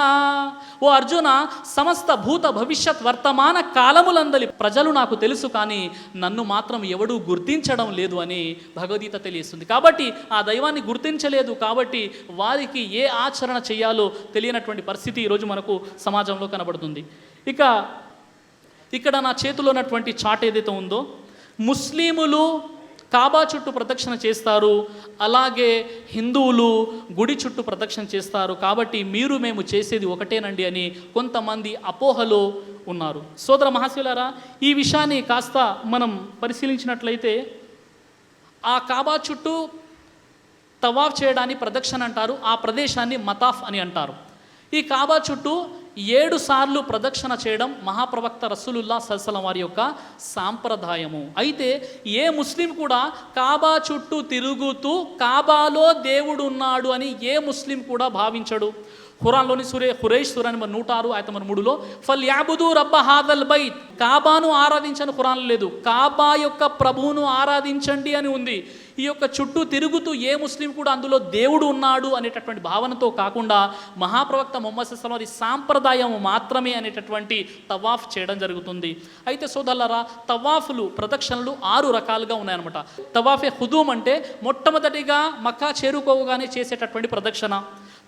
ఓ అర్జున, సమస్త భూత భవిష్యత్ వర్తమాన కాలములందలి ప్రజలు నాకు తెలుసు, కానీ నన్ను మాత్రం ఎవడూ గుర్తించడం లేదు అని భగవద్గీత తెలియస్తుంది. కాబట్టి ఆ దైవాన్ని గుర్తించలేదు కాబట్టి వారికి ఏ ఆచరణ చేయాలో తెలియనటువంటి పరిస్థితి ఈరోజు మనకు సమాజంలో కనబడుతుంది. ఇక ఇక్కడ నా చేతిలో ఉన్నటువంటి చార్ట్ ఏదైతే ఉందో, ముస్లిములు కాబా చుట్టూ ప్రదక్షిణ చేస్తారు, అలాగే హిందువులు గుడి చుట్టూ ప్రదక్షిణ చేస్తారు. కాబట్టి మీరు మేము చేసేది ఒకటేనండి అని కొంతమంది అపోహలో ఉన్నారు. సోదర మహాశయులారా, ఈ విషయాన్ని కాస్త మనం పరిశీలించినట్లయితే, ఆ కాబా చుట్టూ తవాఫ్ చేయడాన్ని ప్రదక్షిణ అంటారు, ఆ ప్రదేశాన్ని మతాఫ్ అని అంటారు. ఈ కాబా చుట్టూ 7 సార్లు ప్రదక్షిణ చేయడం మహాప్రవక్త రసూలుల్లా సల్లల్లాహు వారి యొక్క సాంప్రదాయము. అయితే ఏ ముస్లిం కూడా కాబా చుట్టూ తిరుగుతూ కాబాలో దేవుడు ఉన్నాడు అని ఏ ముస్లిం కూడా భావించడు. ఖురాన్లోని ఖురైష్ సూరా నెంబర్ 106 ఆయత నెంబర్ 3లో ఫల్ యాబుదు రబ్బ హాదల్ బైత్, కాబాను ఆరాధించని ఖురాన్లో లేదు, కాబా యొక్క ప్రభువును ఆరాధించండి అని ఉంది. ఈ యొక్క చుట్టూ తిరుగుతూ ఏ ముస్లిం కూడా అందులో దేవుడు ఉన్నాడు అనేటటువంటి భావనతో కాకుండా మహాప్రవక్త ముహమ్మద్ సల్లల్లాహు అలైహి వసల్లం సాంప్రదాయం మాత్రమే అనేటటువంటి తవాఫ్ చేయడం జరుగుతుంది. అయితే సోదరులారా, తవాఫులు ప్రదక్షిణలు 6 రకాలుగా ఉన్నాయన్నమాట. తవాఫే హుదూమ్ అంటే మొట్టమొదటిగా మక్కా చేరుకోగానే చేసేటటువంటి ప్రదక్షిణ.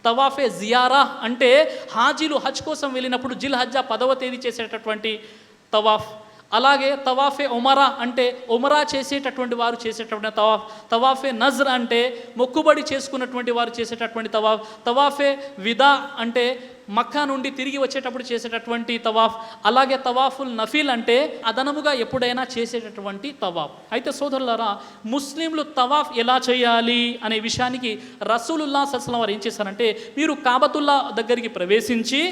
తవాఫే జియారా అంటే హాజీలు హజ్ కోసం వెళ్ళినప్పుడు జిల్ హజ్జా 10వ తేదీ చేసేటటువంటి తవాఫ్. అలాగే తవాఫే ఉమరా అంటే ఉమరా చేసేటటువంటి వారు చేసేటటువంటి తవాఫ్. తవాఫే నజ్ర్ అంటే మొక్కుబడి చేసుకున్నటువంటి వారు చేసేటటువంటి తవాఫ్. తవాఫే విదా అంటే మక్కా నుండి తిరిగి వచ్చేటప్పుడు చేసేటటువంటి తవాఫ్. అలాగే తవాఫుల్ నఫీల్ అంటే అదనముగా ఎప్పుడైనా చేసేటటువంటి తవాఫ్. అయితే సోదరులారా, ముస్లింలు తవాఫ్ ఎలా చేయాలి అనే విషయానికి రసూలుల్లాహ్ సల్లల్లాహు అలైహి వసల్లం వారు ఏం చేశారంటే, మీరు కాబతుల్లా దగ్గరికి ప్రవేశించి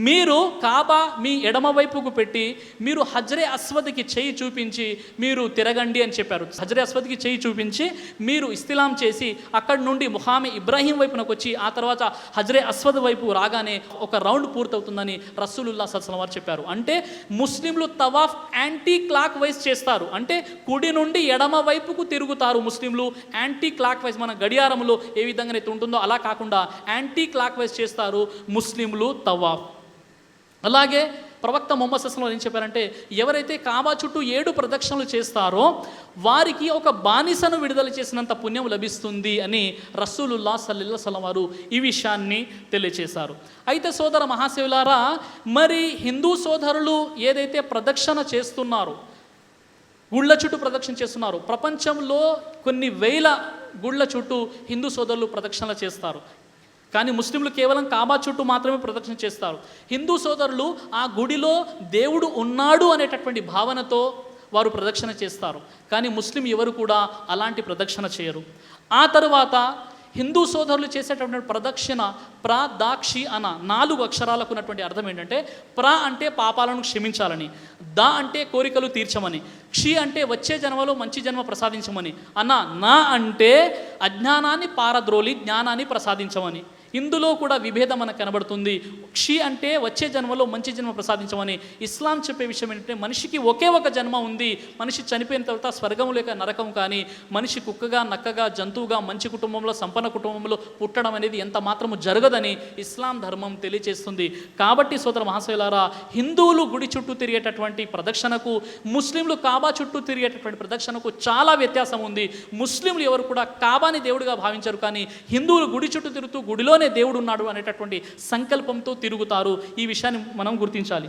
మీరు కాబా మీ ఎడమ వైపుకు పెట్టి మీరు హజ్రే అస్వద్కి చేయి చూపించి మీరు తిరగండి అని చెప్పారు. హజ్రే అస్వద్కి చేయి చూపించి మీరు ఇస్తిలాం చేసి అక్కడి నుండి ముఖామే ఇబ్రాహీం వైపునకు వచ్చి ఆ తర్వాత హజ్రే అస్వద్ వైపు రాగానే ఒక రౌండ్ పూర్తవుతుందని రసూలుల్లాహ్ సల్లల్లాహు అలైహి వసల్లం వారు చెప్పారు. అంటే ముస్లింలు తవాఫ్ యాంటీ క్లాక్ వైజ్ చేస్తారు, అంటే కుడి నుండి ఎడమ వైపుకు తిరుగుతారు. ముస్లింలు యాంటీ క్లాక్ వైజ్, మన గడియారంలో ఏ విధంగా అయితే ఉంటుందో అలా కాకుండా యాంటీ క్లాక్ వైజ్ చేస్తారు ముస్లింలు తవాఫ్. అలాగే ప్రవక్త ముహమ్మద్ సల్లల్లాహు అలైహి వసల్లం ఏం చెప్పారంటే, ఎవరైతే కాబా చుట్టూ 7 ప్రదక్షిణలు చేస్తారో వారికి ఒక బానిసను విడుదల చేసినంత పుణ్యం లభిస్తుంది అని రసూలుల్లాహ్ సల్లల్లాహు అలైహి వసల్లం వారు ఈ విషయాన్ని తెలియచేశారు. అయితే సోదర మహాశివులారా, మరి హిందూ సోదరులు ఏదైతే ప్రదక్షిణ చేస్తున్నారో, గుళ్ళ చుట్టూ ప్రదక్షిణ చేస్తున్నారు, ప్రపంచంలో కొన్ని వేల గుళ్ళ చుట్టూ హిందూ సోదరులు ప్రదక్షిణలు చేస్తారు. కానీ ముస్లింలు కేవలం కాబా చుట్టూ మాత్రమే ప్రదక్షిణ చేస్తారు. హిందూ సోదరులు ఆ గుడిలో దేవుడు ఉన్నాడు అనేటటువంటి భావనతో వారు ప్రదక్షిణ చేస్తారు. కానీ ముస్లిం ఎవరు కూడా అలాంటి ప్రదక్షిణ చేయరు. ఆ తరువాత హిందూ సోదరులు చేసేటటువంటి ప్రదక్షిణ ప్రాదాక్షి అన్న 4 అక్షరాలకు ఉన్నటువంటి అర్థం ఏంటంటే, ప్ర అంటే పాపాలను క్షమించాలని, దా అంటే కోరికలు తీర్చమని, క్షి అంటే వచ్చే జన్మలో మంచి జన్మ ప్రసాదించమని, అన్న నా అంటే అజ్ఞానాన్ని పారద్రోలి జ్ఞానాన్ని ప్రసాదించమని. ఇందులో కూడా విభేదం మనకు కనబడుతుంది. క్షి అంటే వచ్చే జన్మలో మంచి జన్మ ప్రసాదించమని. ఇస్లాం చెప్పే విషయం ఏంటంటే, మనిషికి ఒకే ఒక జన్మ ఉంది, మనిషి చనిపోయిన తర్వాత స్వర్గం లేక నరకం, కానీ మనిషి కుక్కగా నక్కగా జంతువుగా మంచి కుటుంబంలో సంపన్న కుటుంబంలో పుట్టడం అనేది ఎంత మాత్రము జరగదని ఇస్లాం ధర్మం తెలియజేస్తుంది. కాబట్టి సోదర మహాశయులారా, హిందువులు గుడి చుట్టూ తిరిగేటటువంటి ప్రదక్షిణకు ముస్లింలు కాబా చుట్టూ తిరిగేటటువంటి ప్రదక్షిణకు చాలా వ్యత్యాసం ఉంది. ముస్లింలు ఎవరు కూడా కాబాని దేవుడిగా భావించరు, కానీ హిందువులు గుడి చుట్టూ తిరుగుతూ గుడిలో దేవుడు ఉన్నాడు అనేటటువంటి సంకల్పంతో తిరుగుతారు. ఈ విషయాన్ని మనం గుర్తించాలి.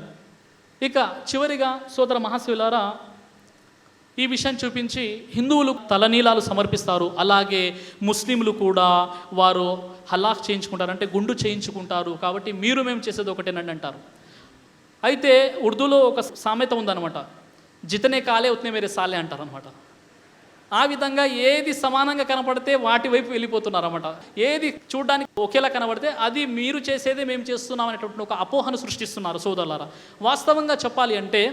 ఇక చివరిగా సోదర మహాశివులారా, ఈ విషయం చూపించి హిందువులు తలనీలాలు సమర్పిస్తారు, అలాగే ముస్లింలు కూడా వారు హలాక్ చేయించుకుంటారు, అంటే గుండు చేయించుకుంటారు. కాబట్టి మీరు మేము చేసేది ఒకటేనండి అంటారు. అయితే ఉర్దూలో ఒక సామెత ఉందన్నమాట, జితనే కాలే ఉతనే మేరే సాలే అంటారు అనమాట. ఆ విధంగా ఏది సమానంగా కనపడితే వాటి వైపు వెళ్ళిపోతున్నారన్నమాట. ఏది చూడడానికి ఒకేలా కనబడితే అది మీరు చేసేదే మేము చేస్తున్నాం అనేటువంటి ఒక అపోహను సృష్టిస్తున్నారు సోదరులారా. వాస్తవంగా చెప్పాలి అంటే,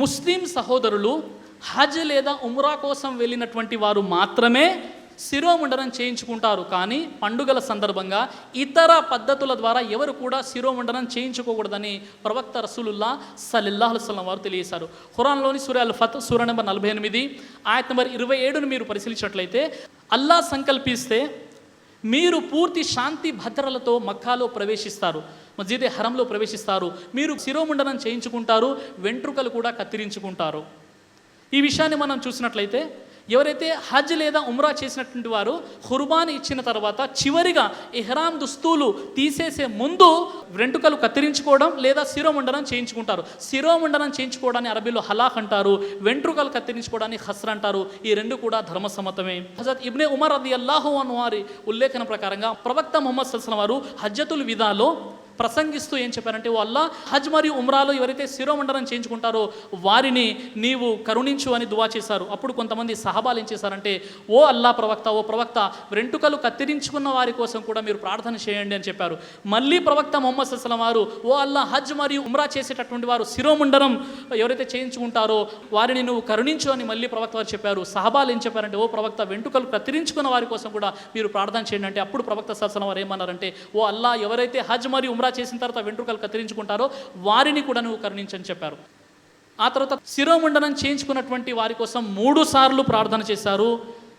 ముస్లిం సహోదరులు హజ్ లేదా ఉమ్రా కోసం వెళ్ళినటువంటి వారు మాత్రమే శిరోముండనం చేయించుకుంటారు. కానీ పండుగల సందర్భంగా ఇతర పద్ధతుల ద్వారా ఎవరు కూడా శిరోముండనం చేయించుకోకూడదని ప్రవక్త రసూలుల్లా సల్లల్లాహు అలైహి వసల్లం వారు తెలియజేశారు. ఖురాన్లోని సూరా అల్ ఫత్ సూరా నెంబర్ 48 ఆయత్ నెంబర్ 27ను మీరు పరిశీలించినట్లయితే అల్లాహ్ సంకల్పిస్తే మీరు పూర్తి శాంతి భద్రతలతో మక్కాలో ప్రవేశిస్తారు, మస్జిద్ హరంలో ప్రవేశిస్తారు, మీరు శిరోముండనం చేయించుకుంటారు, వెంట్రుకలు కూడా కత్తిరించుకుంటారు. ఈ విషయాన్ని మనం చూసినట్లయితే ఎవరైతే హజ్ లేదా ఉమ్రా చేసినటువంటి వారు ఖుర్బానీ ఇచ్చిన తర్వాత చివరిగా ఇహ్రామ్ దుస్తులు తీసేసే ముందు వెంట్రుకలు కత్తిరించుకోవడం లేదా శిరోముండనం చేయించుకుంటారు. శిరోముండనం చేయించుకోవడాన్ని అరబీలో హలాక్ అంటారు, వెంట్రుకలు కత్తిరించుకోవడాన్ని హస్ర్ అంటారు. ఈ రెండు కూడా ధర్మసమ్మతమే. హజరత్ ఇబ్నే ఉమర్ రదియల్లాహు అన్హు వారి ఉల్లేఖన ప్రకారంగా ప్రవక్త ముహమ్మద్ సల్లల్లాహు అలైహి వసల్లం వారు హజ్జతుల్ విదాలో ప్రసంగిస్తూ ఏం చెప్పారంటే, ఓ అల్లా, హజ్ మరియు ఉమ్రాలో ఎవరైతే శిరోముండనం చేయించుకుంటారో వారిని నీవు కరుణించు అని దువా చేశారు. అప్పుడు కొంతమంది సహబాలు ఏం చేశారంటే, ఓ అల్లా ప్రవక్త, ఓ ప్రవక్త, వెంట్రుకలు కత్తిరించుకున్న వారి కోసం కూడా మీరు ప్రార్థన చేయండి అని చెప్పారు. మళ్ళీ ప్రవక్త ముహమ్మద్ సల్లల్లాహు అలైహి వసల్లం వారు, ఓ అల్లా, హజ్ మరియు ఉమ్రా చేసేటటువంటి వారు శిరోముండనం ఎవరైతే చేయించుకుంటారో వారిని నువ్వు కరుణించు అని మళ్ళీ ప్రవక్త వారు చెప్పారు. సహబాలు ఏం చెప్పారంటే, ఓ ప్రవక్త, వెంట్రుకలు కత్తిరించుకున్న వారి కోసం కూడా మీరు ప్రార్థన చేయండి అంటే అప్పుడు ప్రవక్త సల్లల్లాహు అలైహి వసల్లం వారు ఏమన్నారంటే, ఓ అల్లా, ఎవరైతే హజ్ మరియు ఉమ్రా చేసిన తర్వాత వెంట్రుకలు కత్తిరించుకుంటారో వారిని కూడా నువ్వు కరుణించని చెప్పారు. ఆ తర్వాత శిరోముండనం చేయించుకున్నటువంటి వారి కోసం 3 సార్లు ప్రార్థన చేశారు.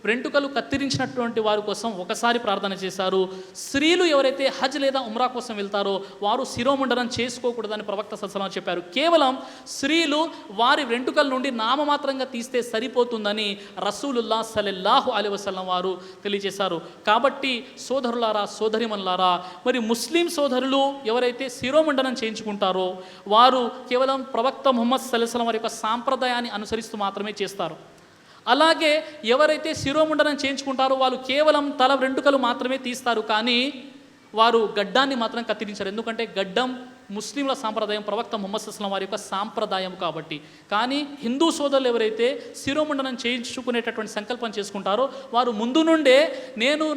వెంట్రుకలు కత్తిరించినటువంటి వారి కోసం ఒకసారి ప్రార్థన చేశారు. స్త్రీలు ఎవరైతే హజ్ లేదా ఉమ్రా కోసం వెళ్తారో వారు శిరోముండనం చేసుకోకూడదని ప్రవక్త సల్లల్లాహు అలైహి వసల్లం చెప్పారు. కేవలం స్త్రీలు వారి వెంట్రుకల నుండి నామమాత్రంగా తీస్తే సరిపోతుందని రసూలుల్లాహ్ సల్లల్లాహు అలైహి వసల్లం వారు తెలియజేశారు. కాబట్టి సోదరులారా, సోదరిమణులారా, మరి ముస్లిం సోదరులు ఎవరైతే శిరోముండనం చేయించుకుంటారో వారు కేవలం ప్రవక్త ముహమ్మద్ సల్లల్లాహు అలైహి వసల్లం వారి యొక్క సాంప్రదాయాన్ని అనుసరిస్తూ మాత్రమే చేస్తారు. అలాగే ఎవరైతే శిరోముండనం చేయించుకుంటారో వాళ్ళు కేవలం తల వెంట్రుకలు మాత్రమే తీస్తారు, కానీ వారు గడ్డాన్ని మాత్రం కత్తిరించారు. ఎందుకంటే గడ్డం ముస్లింల సాంప్రదాయం, ప్రవక్త ముహమ్మద్ సల్లల్లాహు అలైహి వసల్లం వారి యొక్క సాంప్రదాయం కాబట్టి. కానీ హిందూ సోదరులు ఎవరైతే శిరోముండనం చేయించుకునేటటువంటి సంకల్పం చేసుకుంటారో వారు ముందు నుండే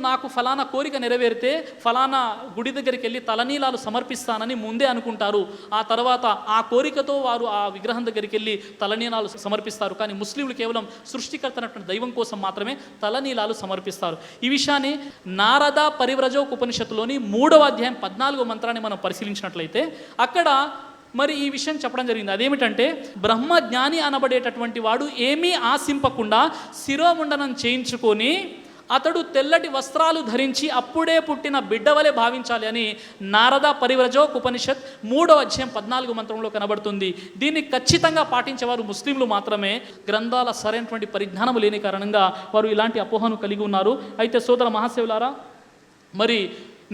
నాకు ఫలానా కోరిక నెరవేరితే ఫలానా గుడి దగ్గరికి వెళ్ళి తలనీలాలు సమర్పిస్తానని ముందే అనుకుంటారు. ఆ తర్వాత ఆ కోరికతో వారు ఆ విగ్రహం దగ్గరికి వెళ్ళి తలనీలాలు సమర్పిస్తారు. కానీ ముస్లింలు కేవలం సృష్టికర్త అయినటువంటి దైవం కోసం మాత్రమే తలనీలాలు సమర్పిస్తారు. ఈ విషయాన్ని నారద పరివ్రజోక్ ఉపనిషత్తులోని 3వ అధ్యాయం 14వ మంత్రాన్ని మనం పరిశీలించినట్లయితే అక్కడ మరి ఈ విషయం చెప్పడం జరిగింది. అదేమిటంటే, బ్రహ్మ జ్ఞాని అనబడేటటువంటి వాడు ఏమీ ఆశింపకుండా శిరోముండనం చేయించుకొని అతడు తెల్లటి వస్త్రాలు ధరించి అప్పుడే పుట్టిన బిడ్డ వలె భావించాలి అని నారద పరివ్రజోక్ ఉపనిషత్ 3వ అధ్యాయం 14వ మంత్రంలో కనబడుతుంది. దీన్ని ఖచ్చితంగా పాటించేవారు ముస్లింలు మాత్రమే. గ్రంథాల సరైనటువంటి పరిజ్ఞానం లేని కారణంగా వారు ఇలాంటి అపోహను కలిగి ఉన్నారు. అయితే సోదర మహాశివులారా, మరి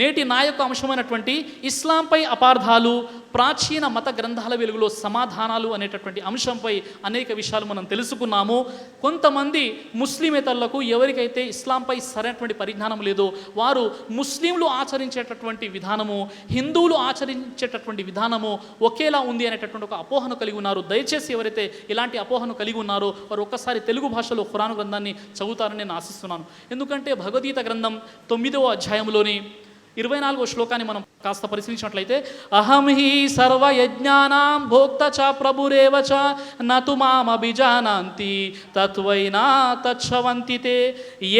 నేటి నా యొక్క అంశమైనటువంటి ఇస్లాంపై అపార్థాలు, ప్రాచీన మత గ్రంథాల వెలుగులో సమాధానాలు అనేటటువంటి అంశంపై అనేక విషయాలు మనం తెలుసుకున్నాము. కొంతమంది ముస్లిమేతరులకు ఎవరికైతే ఇస్లాంపై సరైనటువంటి పరిజ్ఞానం లేదో వారు ముస్లింలు ఆచరించేటటువంటి విధానము, హిందువులు ఆచరించేటటువంటి విధానము ఒకేలా ఉంది అనేటటువంటి ఒక అపోహను కలిగి ఉన్నారు. దయచేసి ఎవరైతే ఇలాంటి అపోహను కలిగి ఉన్నారో వారు ఒక్కసారి తెలుగు భాషలో ఖురాన్ గ్రంథాన్ని చదువుతారని నేను ఆశిస్తున్నాను. ఎందుకంటే భగవద్గీత గ్రంథం 9వ అధ్యాయంలోని 24వ శ్లోకాన్ని మనం కాస్త పరిశీలించినట్లయితే, అహం హి సర్వయజ్ఞానాం భోక్త చ ప్రభురేవ చ నతు మామభిజానాంతి తత్వైనా తచ్చవంతి తే.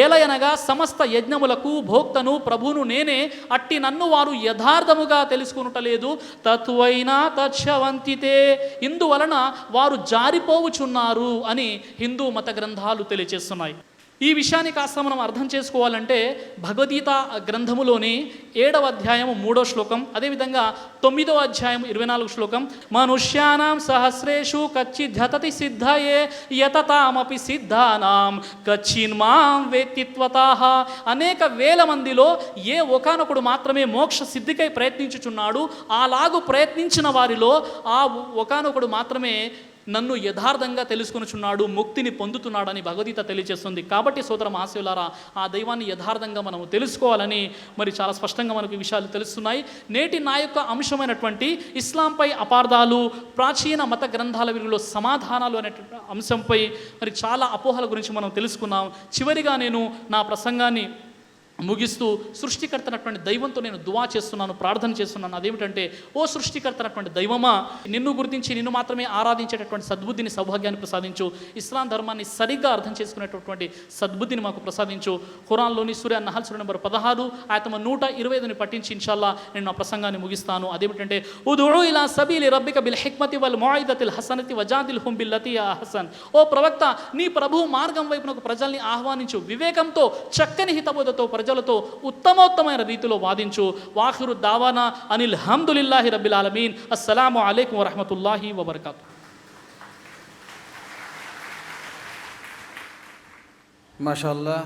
ఏలయనగా సమస్త యజ్ఞములకు భోక్తను ప్రభువును నేనే, అట్టి నన్ను వారు యథార్థముగా తెలుసుకునుటలేదు. తత్వైనా తచ్చవంతి తే, ఇందువలన వారు జారిపోవుచున్నారు అని హిందూ మత గ్రంథాలు తెలియజేస్తున్నాయి. ఈ విషయాన్ని కాస్త మనం అర్థం చేసుకోవాలంటే భగవద్గీత గ్రంథములోని 7వ అధ్యాయం 3వ శ్లోకం, అదేవిధంగా 9వ అధ్యాయం 24వ శ్లోకం, మనుష్యానాం సహస్రేషు కచ్చిద్ధతతి సిద్ధయే యతతామపి సిద్ధానాం కచ్చిన్మాం వేత్తిత్వతాః. అనేక వేల మందిలో ఏ ఒకానొకడు మాత్రమే మోక్ష సిద్ధికై ప్రయత్నించుచున్నాడు. అలాగు ప్రయత్నించిన వారిలో ఆ ఒకానొకడు మాత్రమే నన్ను యథార్థంగా తెలుసుకొనుచున్నాడు, ముక్తిని పొందుతున్నాడని భగవద్గీత తెలియజేస్తుంది. కాబట్టి సోదర మహాశివులారా, ఆ దైవాన్ని యథార్థంగా మనం తెలుసుకోవాలని మరి చాలా స్పష్టంగా మనకు విషయాలు తెలుస్తున్నాయి. నేటి నా యొక్క అంశమైనటువంటి ఇస్లాంపై అపార్థాలు, ప్రాచీన మత గ్రంథాల విలువలో సమాధానాలు అనేటువంటి అంశంపై మరి చాలా అపోహల గురించి మనం తెలుసుకున్నాం. చివరిగా నేను నా ప్రసంగాన్ని ముగిస్తూ సృష్టికర్తనటువంటి దైవంతో నేను దువా చేస్తున్నాను, ప్రార్థన చేస్తున్నాను. అదేమిటంటే, ఓ సృష్టికర్తనటువంటి దైవమా, నిన్ను గుర్తించి నిన్ను మాత్రమే ఆరాధించేటటువంటి సద్బుద్ధిని, సౌభాగ్యాన్ని ప్రసాదించు. ఇస్లాం ధర్మాన్ని సరిగ్గా అర్థం చేసుకునేటటువంటి సద్బుద్ధిని మాకు ప్రసాదించు. ఖురాన్లోని సూర నహల్ సూర నెంబర్ 16 ఆయత 125ని పఠించి ఇన్షాల్లా నేను నా ప్రసంగాన్ని ముగిస్తాను. అదేమిటంటే, ఉదుఉ ఇలా సబీలి రబ్బిక బిల్ హిక్మతి వల్ మౌఇదతిల్ హసనతి వజాదిల్హుం బిల్లతి అహసన్. ఓ ప్రవక్త, నీ ప్రభు మార్గం వైపునకు ప్రజల్ని ఆహ్వానించు, వివేకంతో చక్కని హితబోధతో ప్రజలతో ఉత్తమోత్తమైన రీతిలో వాదించు. వాఖిరు దావానా అనిల్ హమ్దులిల్లాహి రబ్బిల్ ఆలమీన్. అస్సలాము అలైకుం వరహ్మతుల్లాహి వబరకాతు. మాషాల్లా,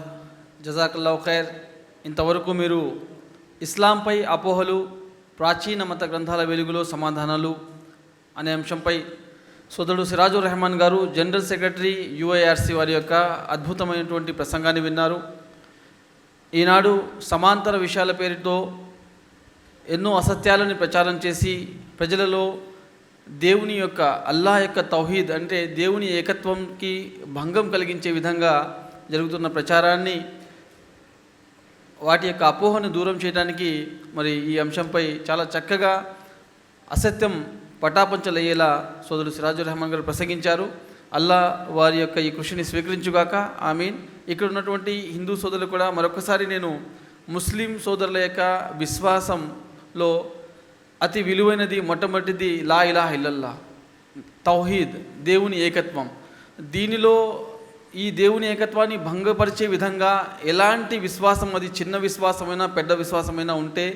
జజాకల్లాహు ఖైర్. ఇంతవరకు మీరు ఇస్లాంపై అపోహలు, ప్రాచీన మత గ్రంథాల వెలుగులో సమాధానాలు అనే అంశంపై సోదరుడు సిరాజుర్ రెహమాన్ గారు, జనరల్ సెక్రటరీ యుఐఆర్సి వారి యొక్క అద్భుతమైనటువంటి ప్రసంగాన్ని విన్నారు. ఈనాడు సమాంతర విషయాల పేరుతో ఎన్నో అసత్యాలను ప్రచారం చేసి ప్రజలలో దేవుని యొక్క, అల్లాహ్ యొక్క తౌహీద్ అంటే దేవుని ఏకత్వంకి భంగం కలిగించే విధంగా జరుగుతున్న ప్రచారాన్ని, వాటి యొక్క అపోహను దూరం చేయడానికి మరి ఈ అంశంపై చాలా చక్కగా అసత్యం పటాపంచలయ్యేలా సోదరుడు సిరాజుర్ రెహమాన్ గారు ప్రసంగించారు. అల్లా వారి యొక్క ఈ కృషిని స్వీకరించుగాక, ఆమీన్. ఇక్కడ ఉన్నటువంటి హిందూ సోదరులు కూడా మరొకసారి నేను ముస్లిం సోదరుల యొక్క విశ్వాసంలో అతి విలువైనది మొట్టమొదటిది లా ఇలాహ ఇల్లల్లా, తౌహీద్, దేవుని ఏకత్వం. దీనిలో ఈ దేవుని ఏకత్వాన్ని భంగపరిచే విధంగా ఎలాంటి విశ్వాసం, అది చిన్న విశ్వాసమైనా పెద్ద విశ్వాసమైనా ఉంటే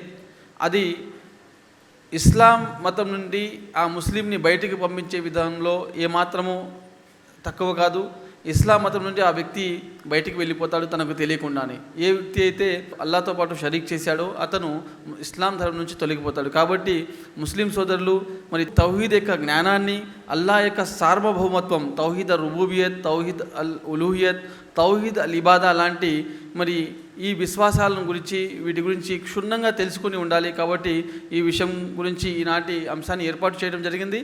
అది ఇస్లాం మతం నుండి ఆ ముస్లింని బయటికి పంపించే విధానంలో ఏమాత్రము తక్కువ కాదు. ఇస్లాం మతం నుండి ఆ వ్యక్తి బయటికి వెళ్ళిపోతాడు తనకు తెలియకుండానే. ఏ వ్యక్తి అయితే అల్లాతో పాటు షరీక్ చేశాడో అతను ఇస్లాం ధర్మం నుంచి తొలగిపోతాడు. కాబట్టి ముస్లిం సోదరులు మరి తౌహీద్ యొక్క జ్ఞానాన్ని, అల్లా యొక్క సార్వభౌమత్వం, తౌహీద్ అల్ రుబూబియత్, తౌహీద్ అల్ ఉలూహియత్, తౌహీద్ అల్ ఇబాదా లాంటి మరి ఈ విశ్వాసాలను గురించి, వీటి గురించి క్షుణ్ణంగా తెలుసుకుని ఉండాలి. కాబట్టి ఈ విషయం గురించి ఈనాటి అంశాన్ని ఏర్పాటు చేయడం జరిగింది.